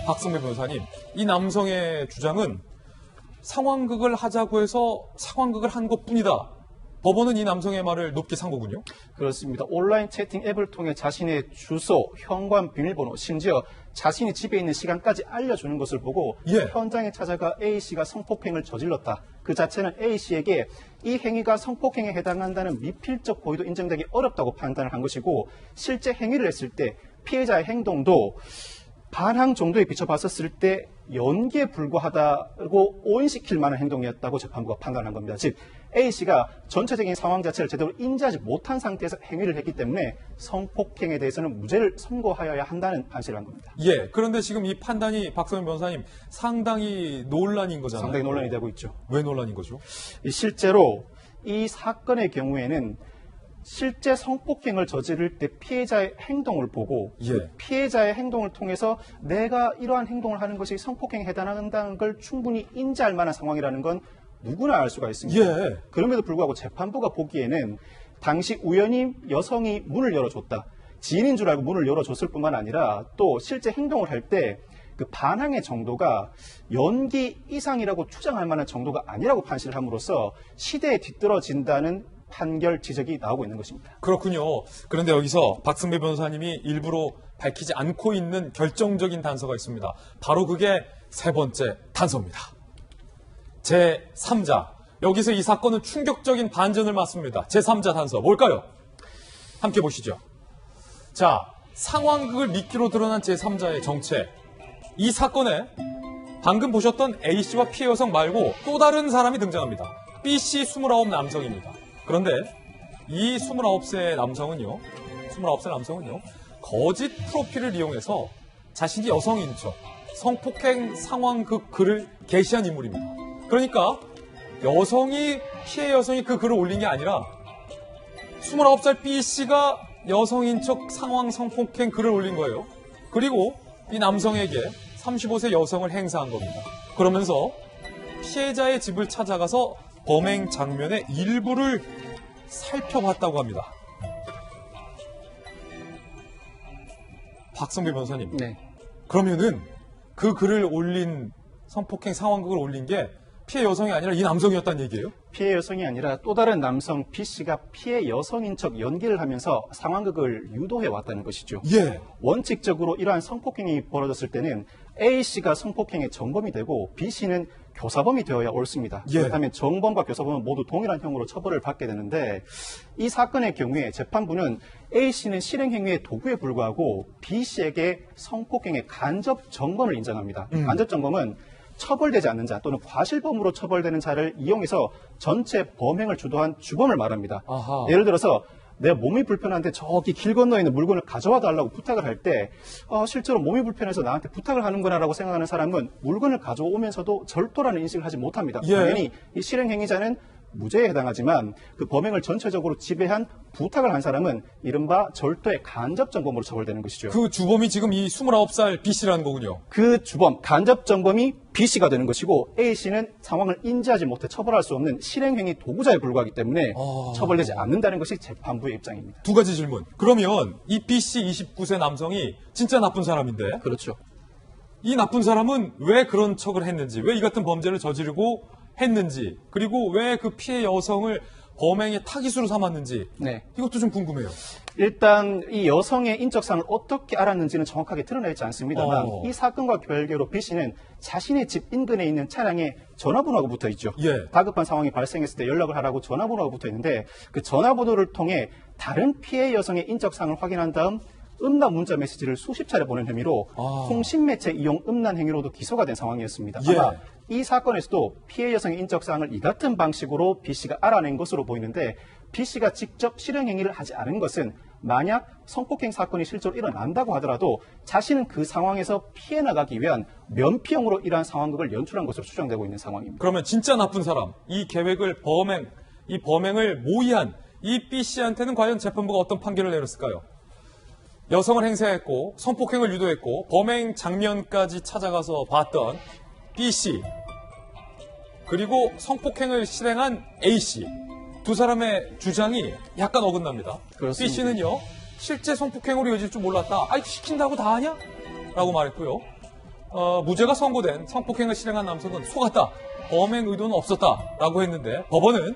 박성배 변호사님, 이 남성의 주장은 상황극을 하자고 해서 상황극을 한 것뿐이다. 법원은 이 남성의 말을 높게 산 거군요. 그렇습니다. 온라인 채팅 앱을 통해 자신의 주소, 현관 비밀번호, 심지어 자신이 집에 있는 시간까지 알려주는 것을 보고 현장에 찾아가 A씨가 성폭행을 저질렀다. 그 자체는 A씨에게 이 행위가 성폭행에 해당한다는 미필적 고의도 인정되기 어렵다고 판단을 한 것이고, 실제 행위를 했을 때 피해자의 행동도 반항 정도에 비춰봤었을 때 연기에 불과하다고 오인시킬 만한 행동이었다고 재판부가 판단한 겁니다. 즉 A씨가 전체적인 상황 자체를 제대로 인지하지 못한 상태에서 행위를 했기 때문에 성폭행에 대해서는 무죄를 선고하여야 한다는 판시를 한 겁니다. 예, 그런데 지금 이 판단이 박성현 변호사님 상당히 논란인 거잖아요. 상당히 논란이 되고 있죠. 왜 논란인 거죠? 실제로 이 사건의 경우에는 실제 성폭행을 저지를 때 피해자의 행동을 보고 그 피해자의 행동을 통해서 내가 이러한 행동을 하는 것이 성폭행에 해당한다는 걸 충분히 인지할 만한 상황이라는 건 누구나 알 수가 있습니다. 그럼에도 불구하고 재판부가 보기에는 당시 우연히 여성이 문을 열어줬다. 지인인 줄 알고 문을 열어줬을 뿐만 아니라 또 실제 행동을 할 때 그 반항의 정도가 연기 이상이라고 추정할 만한 정도가 아니라고 판시를 함으로써 시대에 뒤떨어진다는 판결 지적이 나오고 있는 것입니다. 그렇군요. 그런데 여기서 박승배 변호사님이 일부러 밝히지 않고 있는 결정적인 단서가 있습니다. 바로 그게 세 번째 단서입니다. 제3자. 여기서 이 사건은 충격적인 반전을 맞습니다. 제3자 단서. 뭘까요? 함께 보시죠. 자, 상황극을 미끼로 드러난 제3자의 정체. 이 사건에 방금 보셨던 A씨와 피해 여성 말고 또 다른 사람이 등장합니다. B씨 29 남성입니다. 그런데 이 29세 남성은요, 거짓 프로필을 이용해서 자신이 여성인 척, 성폭행 상황극 글을 게시한 인물입니다. 그러니까 피해 여성이 그 글을 올린 게 아니라 29살 B씨가 여성인 척 상황 성폭행 글을 올린 거예요. 그리고 이 남성에게 35세 여성을 행사한 겁니다. 그러면서 피해자의 집을 찾아가서 범행 장면의 일부를 살펴봤다고 합니다. 박성배 변호사님. 네. 그러면은 그 글을 올린 성폭행 상황극을 올린 게 피해 여성이 아니라 이 남성이었다는 얘기예요? 피해 여성이 아니라 또 다른 남성 B씨가 피해 여성인 척 연기를 하면서 상황극을 유도해 왔다는 것이죠. 원칙적으로 이러한 성폭행이 벌어졌을 때는 A씨가 성폭행의 전범이 되고 B씨는 교사범이 되어야 옳습니다. 예. 그렇다면 정범과 교사범은 모두 동일한 형으로 처벌을 받게 되는데 이 사건의 경우에 재판부는 A씨는 실행행위의 도구에 불과하고 B씨에게 성폭행의 간접 정범을 인정합니다. 간접 정범은 처벌되지 않는 자 또는 과실범으로 처벌되는 자를 이용해서 전체 범행을 주도한 주범을 말합니다. 아하. 예를 들어서 내 몸이 불편한데 저기 길 건너에 있는 물건을 가져와 달라고 부탁을 할 때 실제로 몸이 불편해서 나한테 부탁을 하는구나라고 생각하는 사람은 물건을 가져오면서도 절도라는 인식을 하지 못합니다. 예. 당연히 이 실행행위자는 무죄에 해당하지만 그 범행을 전체적으로 지배한 부탁을 한 사람은 이른바 절도의 간접정범으로 처벌되는 것이죠. 그 주범이 지금 이 29살 B씨라는 거군요. 그 주범, 간접정범이 B씨가 되는 것이고 A씨는 상황을 인지하지 못해 처벌할 수 없는 실행행위 도구자에 불과하기 때문에 처벌되지 않는다는 것이 재판부의 입장입니다. 두 가지 질문. 그러면 이 B씨 29세 남성이 진짜 나쁜 사람인데 그렇죠. 이 나쁜 사람은 왜 그런 척을 했는지, 왜 이 같은 범죄를 저지르고 했는지, 그리고 왜 그 피해 여성을 범행의 타깃으로 삼았는지 네. 이것도 좀 궁금해요. 일단 이 여성의 인적사항을 어떻게 알았는지는 정확하게 드러나 있지 않습니다만 이 사건과 별개로 B씨는 자신의 집 인근에 있는 차량에 전화번호가 붙어 있죠. 예. 다급한 상황이 발생했을 때 연락을 하라고 전화번호가 붙어 있는데 그 전화번호를 통해 다른 피해 여성의 인적사항을 확인한 다음 음란 문자 메시지를 수십 차례 보낸 혐의로 통신매체 이용 음란 행위로도 기소가 된 상황이었습니다. 예. 아마 이 사건에서도 피해 여성의 인적사항을 이 같은 방식으로 B씨가 알아낸 것으로 보이는데 B씨가 직접 실행행위를 하지 않은 것은 만약 성폭행 사건이 실제로 일어난다고 하더라도 자신은 그 상황에서 피해 나가기 위한 면피용으로 이러한 상황극을 연출한 것으로 추정되고 있는 상황입니다. 그러면 진짜 나쁜 사람, 이 계획을 이 범행을 모의한 이 B씨한테는 과연 재판부가 어떤 판결을 내렸을까요? 여성을 행세했고 성폭행을 유도했고 범행 장면까지 찾아가서 봤던 B씨, 그리고 성폭행을 실행한 A씨, 두 사람의 주장이 약간 어긋납니다. 그렇습니다. B씨는요, 실제 성폭행으로 이어질 줄 몰랐다. 아이, 시킨다고 다 하냐? 라고 말했고요. 무죄가 선고된 성폭행을 실행한 남성은 속았다. 범행 의도는 없었다. 라고 했는데 법원은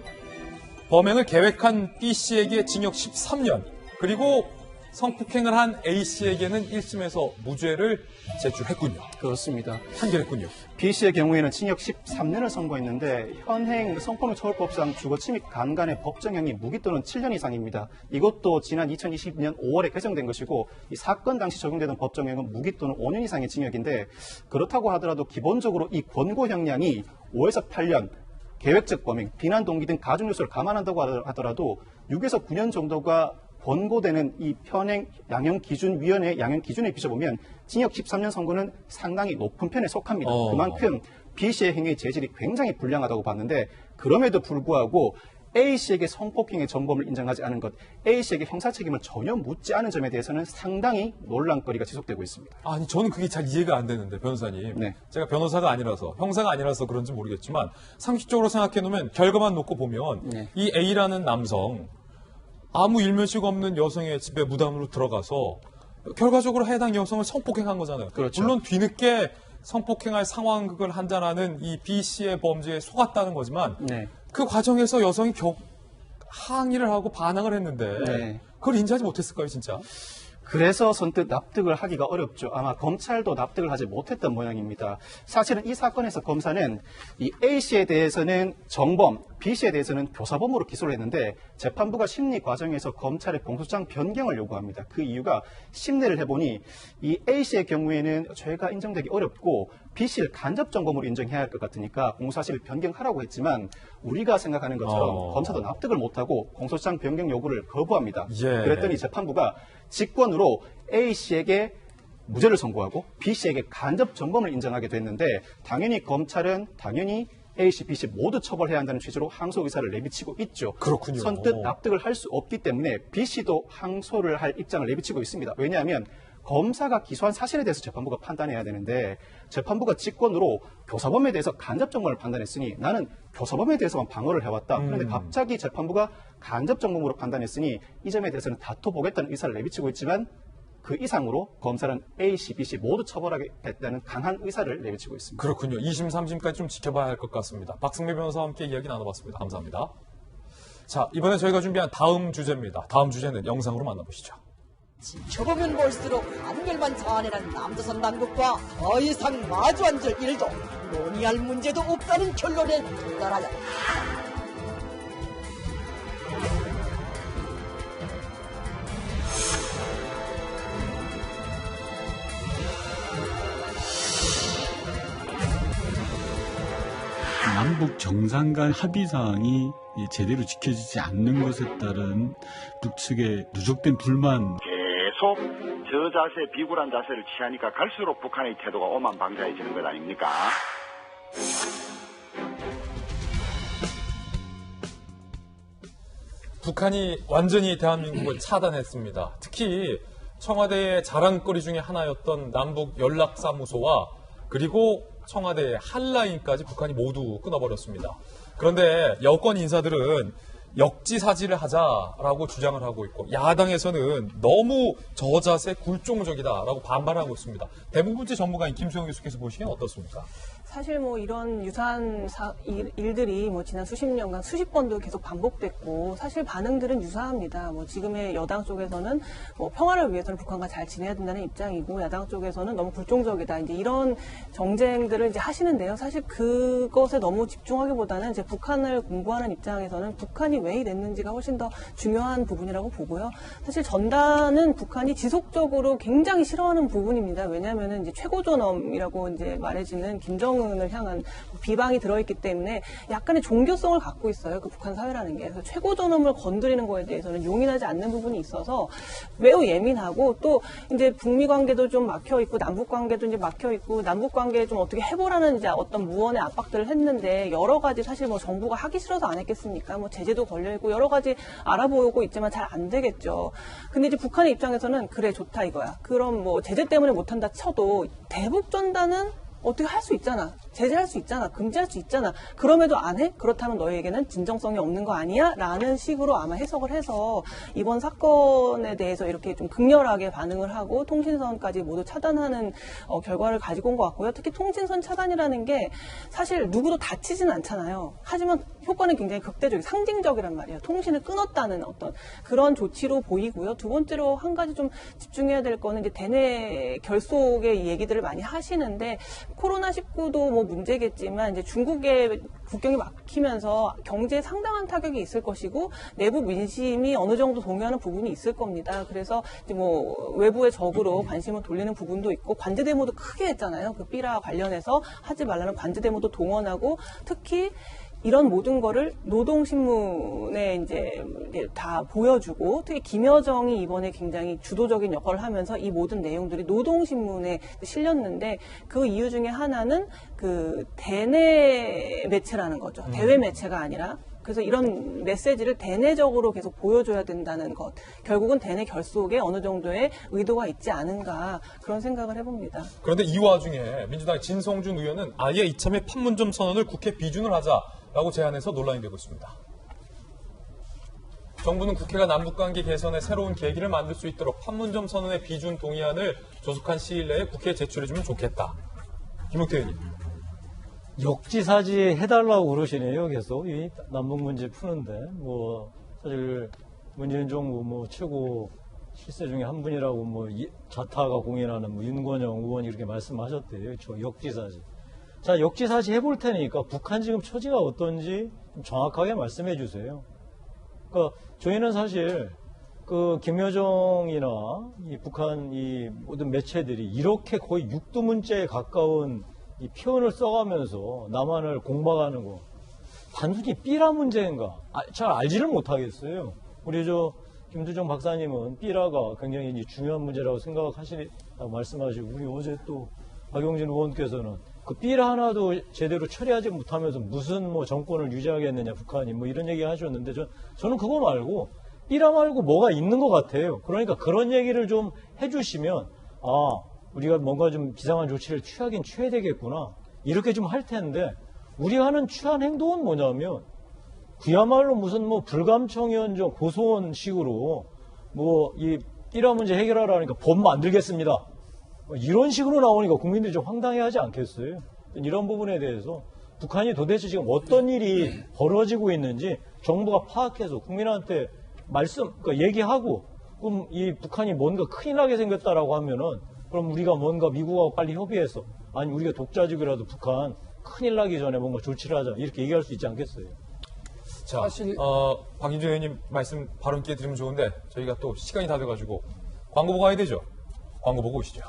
범행을 계획한 B씨에게 징역 13년, 그리고 성폭행을 한 A씨에게는 1심에서 무죄를 제출했군요. 그렇습니다. 판결했군요. B씨의 경우에는 징역 13년을 선고했는데 현행 성폭력처벌법상 주거침입 간간의 법정형이 무기 또는 7년 이상입니다. 이것도 지난 2020년 5월에 개정된 것이고 이 사건 당시 적용되던 법정형은 무기 또는 5년 이상의 징역인데 그렇다고 하더라도 기본적으로 이 권고 형량이 5에서 8년, 계획적 범행, 비난 동기 등 가중 요소를 감안한다고 하더라도 6에서 9년 정도가 권고되는 이 현행 양형기준위원회 양형기준에 비춰보면 징역 13년 선고는 상당히 높은 편에 속합니다. 그만큼 B씨의 행위의 재질이 굉장히 불량하다고 봤는데 그럼에도 불구하고 A씨에게 성폭행의 전범을 인정하지 않은 것, A씨에게 형사 책임을 전혀 묻지 않은 점에 대해서는 상당히 논란거리가 지속되고 있습니다. 아니, 저는 그게 잘 이해가 안 되는데, 변호사님. 네. 제가 변호사가 아니라서, 형사가 아니라서 그런지 모르겠지만, 상식적으로 생각해 놓으면, 결과만 놓고 보면, 네. 이 A라는 남성, 아무 일면식 없는 여성의 집에 무단으로 들어가서, 결과적으로 해당 여성을 성폭행한 거잖아요. 그렇죠. 물론 뒤늦게 성폭행할 상황극을 한다는 이 B씨의 범죄에 속았다는 거지만, 네. 그 과정에서 여성이 항의를 하고 반항을 했는데, 네. 그걸 인지하지 못했을까요, 진짜? 그래서 선뜻 납득을 하기가 어렵죠. 아마 검찰도 납득을 하지 못했던 모양입니다. 사실은 이 사건에서 검사는 이 A씨에 대해서는 정범, B씨에 대해서는 교사범으로 기소를 했는데 재판부가 심리 과정에서 검찰의 공소장 변경을 요구합니다. 그 이유가 심리를 해보니 이 A씨의 경우에는 죄가 인정되기 어렵고 B씨를 간접 정범으로 인정해야 할 것 같으니까 공소사실을 변경하라고 했지만 우리가 생각하는 것처럼 검사도 납득을 못하고 공소장 변경 요구를 거부합니다. 예. 그랬더니 재판부가 직권으로 A씨에게 무죄를 선고하고 B씨에게 간접 정범을 인정하게 됐는데 당연히 검찰은 A씨, B씨 모두 처벌해야 한다는 취지로 항소 의사를 내비치고 있죠. 그렇군요. 선뜻 납득을 할 수 없기 때문에 B씨도 항소를 할 입장을 내비치고 있습니다. 왜냐하면 검사가 기소한 사실에 대해서 재판부가 판단해야 되는데 재판부가 직권으로 교사범에 대해서 간접 정범을 판단했으니 나는 교사범에 대해서만 방어를 해왔다. 그런데 갑자기 재판부가 간접 정범으로 판단했으니 이 점에 대해서는 다퉈보겠다는 의사를 내비치고 있지만 그 이상으로 검찰은 A씨, B씨 모두 처벌하겠다는 강한 의사를 내비치고 있습니다. 그렇군요. 2심, 3심까지 좀 지켜봐야 할 것 같습니다. 박승배 변호사와 함께 이야기 나눠봤습니다. 감사합니다. 자, 이번에 저희가 준비한 다음 주제입니다. 다음 주제는 영상으로 만나보시죠. 지켜보면 볼수록 한결만 자아내는 남조선 당국과 더 이상 마주 앉을 일도 논의할 문제도 없다는 결론에 도달하였다. 남북 정상 간 합의사항이 제대로 지켜지지 않는 것에 따른 북측의 누적된 불만, 계속 저자세, 비굴한 자세를 취하니까 갈수록 북한의 태도가 오만방자해지는 것 아닙니까? 북한이 완전히 대한민국을 차단했습니다. 특히 청와대의 자랑거리 중에 하나였던 남북 연락사무소와 그리고 청와대의 한라인까지 북한이 모두 끊어버렸습니다. 그런데 여권 인사들은 역지사지를 하자라고 주장을 하고 있고, 야당에서는 너무 저자세 굴종적이다라고 반발하고 있습니다. 대부분제 전문가인 김수영 교수께서 보시기엔 어떻습니까? 사실 뭐 이런 유사한 일들이 뭐 지난 수십 년간 수십 번도 계속 반복됐고, 사실 반응들은 유사합니다. 뭐 지금의 여당 쪽에서는 뭐 평화를 위해서는 북한과 잘 지내야 된다는 입장이고, 야당 쪽에서는 너무 굴종적이다, 이제 이런 정쟁들을 이제 하시는데요. 사실 그것에 너무 집중하기보다는 이제 북한을 공부하는 입장에서는 북한이 왜 이랬는지가 훨씬 더 중요한 부분이라고 보고요. 사실 전단은 북한이 지속적으로 굉장히 싫어하는 부분입니다. 왜냐하면은 이제 최고존엄이라고 이제 말해지는 김정은을 향한 비방이 들어있기 때문에 약간의 종교성을 갖고 있어요. 그 북한 사회라는 게. 그래서 최고존엄을 건드리는 거에 대해서는 용인하지 않는 부분이 있어서 매우 예민하고, 또 이제 북미 관계도 좀 막혀 있고 남북 관계도 이제 막혀 있고, 남북 관계에 좀 어떻게 해보라는 이제 어떤 무언의 압박들을 했는데, 여러 가지 사실 뭐 정부가 하기 싫어서 안 했겠습니까? 뭐 제재도 걸려 있고 여러 가지 알아보고 있지만 잘 안 되겠죠. 근데 이제 북한의 입장에서는 그래 좋다 이거야. 그럼 뭐 제재 때문에 못한다 쳐도 대북 전단은 어떻게 할 수 있잖아. 제재할 수 있잖아. 금지할 수 있잖아. 그럼에도 안 해? 그렇다면 너에게는 진정성이 없는 거 아니야? 라는 식으로 아마 해석을 해서 이번 사건에 대해서 이렇게 좀 극렬하게 반응을 하고 통신선까지 모두 차단하는 결과를 가지고 온 것 같고요. 특히 통신선 차단이라는 게 사실 누구도 다치진 않잖아요. 하지만 효과는 굉장히 극대적이고 상징적이란 말이에요. 통신을 끊었다는 어떤 그런 조치로 보이고요. 두 번째로 한 가지 좀 집중해야 될 거는 이제 대내 결속의 얘기들을 많이 하시는데, 코로나19도 뭐 문제겠지만 이제 중국의 국경이 막히면서 경제에 상당한 타격이 있을 것이고, 내부 민심이 어느 정도 동요하는 부분이 있을 겁니다. 그래서 이제 뭐 외부의 적으로 관심을 돌리는 부분도 있고, 관제 데모도 크게 했잖아요. 그 삐라 관련해서 하지 말라는 관제 데모도 동원하고, 특히 이런 모든 거를 노동신문에 이제 다 보여주고, 특히 김여정이 이번에 굉장히 주도적인 역할을 하면서 이 모든 내용들이 노동신문에 실렸는데, 그 이유 중에 하나는 그 대내 매체라는 거죠. 대외 매체가 아니라. 그래서 이런 메시지를 대내적으로 계속 보여줘야 된다는 것. 결국은 대내 결속에 어느 정도의 의도가 있지 않은가, 그런 생각을 해봅니다. 그런데 이 와중에 민주당의 진성준 의원은 아예 이참에 판문점 선언을 국회 비준을 하자라고 제안해서 논란이 되고 있습니다. 정부는 국회가 남북관계 개선에 새로운 계기를 만들 수 있도록 판문점 선언의 비준 동의안을 조속한 시일 내에 국회에 제출해주면 좋겠다. 김용태 의원님. 역지사지 해달라고 그러시네요. 계속 이 남북 문제 푸는데, 뭐 사실 문재인 정부 뭐 최고 실세 중에 한 분이라고 뭐 자타가 공인하는 뭐 윤건영 의원이 이렇게 말씀하셨대요. 저 역지사지. 자, 역지사지 해볼 테니까 북한 지금 처지가 어떤지 좀 정확하게 말씀해 주세요. 그러니까 저희는 사실 그 김여정이나 이 북한 이 모든 매체들이 이렇게 거의 육두문자에 가까운 이 표현을 써가면서 남한을 공박하는 거 단순히 삐라 문제인가? 잘 알지를 못하겠어요. 우리 저 김두정 박사님은 삐라가 굉장히 이제 중요한 문제라고 생각하시다고 말씀하시고, 우리 어제 또 박용진 의원께서는 그 삐라 하나도 제대로 처리하지 못하면서 무슨 뭐 정권을 유지하겠느냐 북한이 뭐 이런 얘기 하셨는데, 저는 그거 말고 삐라 말고 뭐가 있는 것 같아요. 그러니까 그런 얘기를 좀 해주시면 우리가 뭔가 좀 비상한 조치를 취하긴 취해야 되겠구나, 이렇게 좀 할 텐데, 우리가 하는 취한 행동은 뭐냐면 그야말로 무슨 뭐 불감청위원장 고소원 식으로 뭐 이 삐라 문제 해결하라니까 법 만들겠습니다, 이런 식으로 나오니까 국민들이 좀 황당해하지 않겠어요? 이런 부분에 대해서 북한이 도대체 지금 어떤 일이 벌어지고 있는지 정부가 파악해서 국민한테 그러니까 얘기하고, 그럼 이 북한이 뭔가 큰일 나게 생겼다라고 하면은 그럼 우리가 뭔가 미국하고 빨리 협의해서 아니 우리가 독자적이라도 북한 큰일 나기 전에 뭔가 조치를 하자 이렇게 얘기할 수 있지 않겠어요? 자, 사실- 박인준 의원님 말씀 바로 기회 드리면 좋은데 저희가 또 시간이 다 돼가지고 광고 보고 가야 되죠. 광고 보고 오시죠.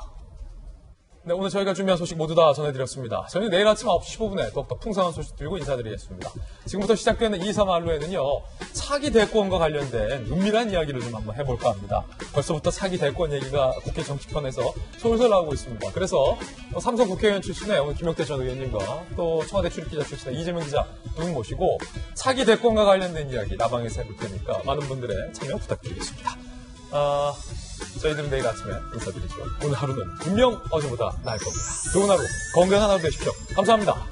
네, 오늘 저희가 준비한 소식 모두 다 전해드렸습니다. 저희는 내일 아침 9시 15분에 더욱더 풍성한 소식 들고 인사드리겠습니다. 지금부터 시작되는 2, 3알로에는요, 차기 대권과 관련된 은밀한 이야기를 좀 한번 해볼까 합니다. 벌써부터 차기 대권 얘기가 국회 정치권에서 솔솔 나오고 있습니다. 그래서 삼성 국회의원 출신의 오늘 김용태 전 의원님과 또 청와대 출입기자 출신의 이재명 기자 두 분 모시고 차기 대권과 관련된 이야기 나방에서 해볼 테니까 많은 분들의 참여 부탁드리겠습니다. 저희들은 내일 아침에 인사드리죠. 오늘 하루는 분명 어제보다 나을 겁니다. 좋은 하루, 건강한 하루 되십시오. 감사합니다.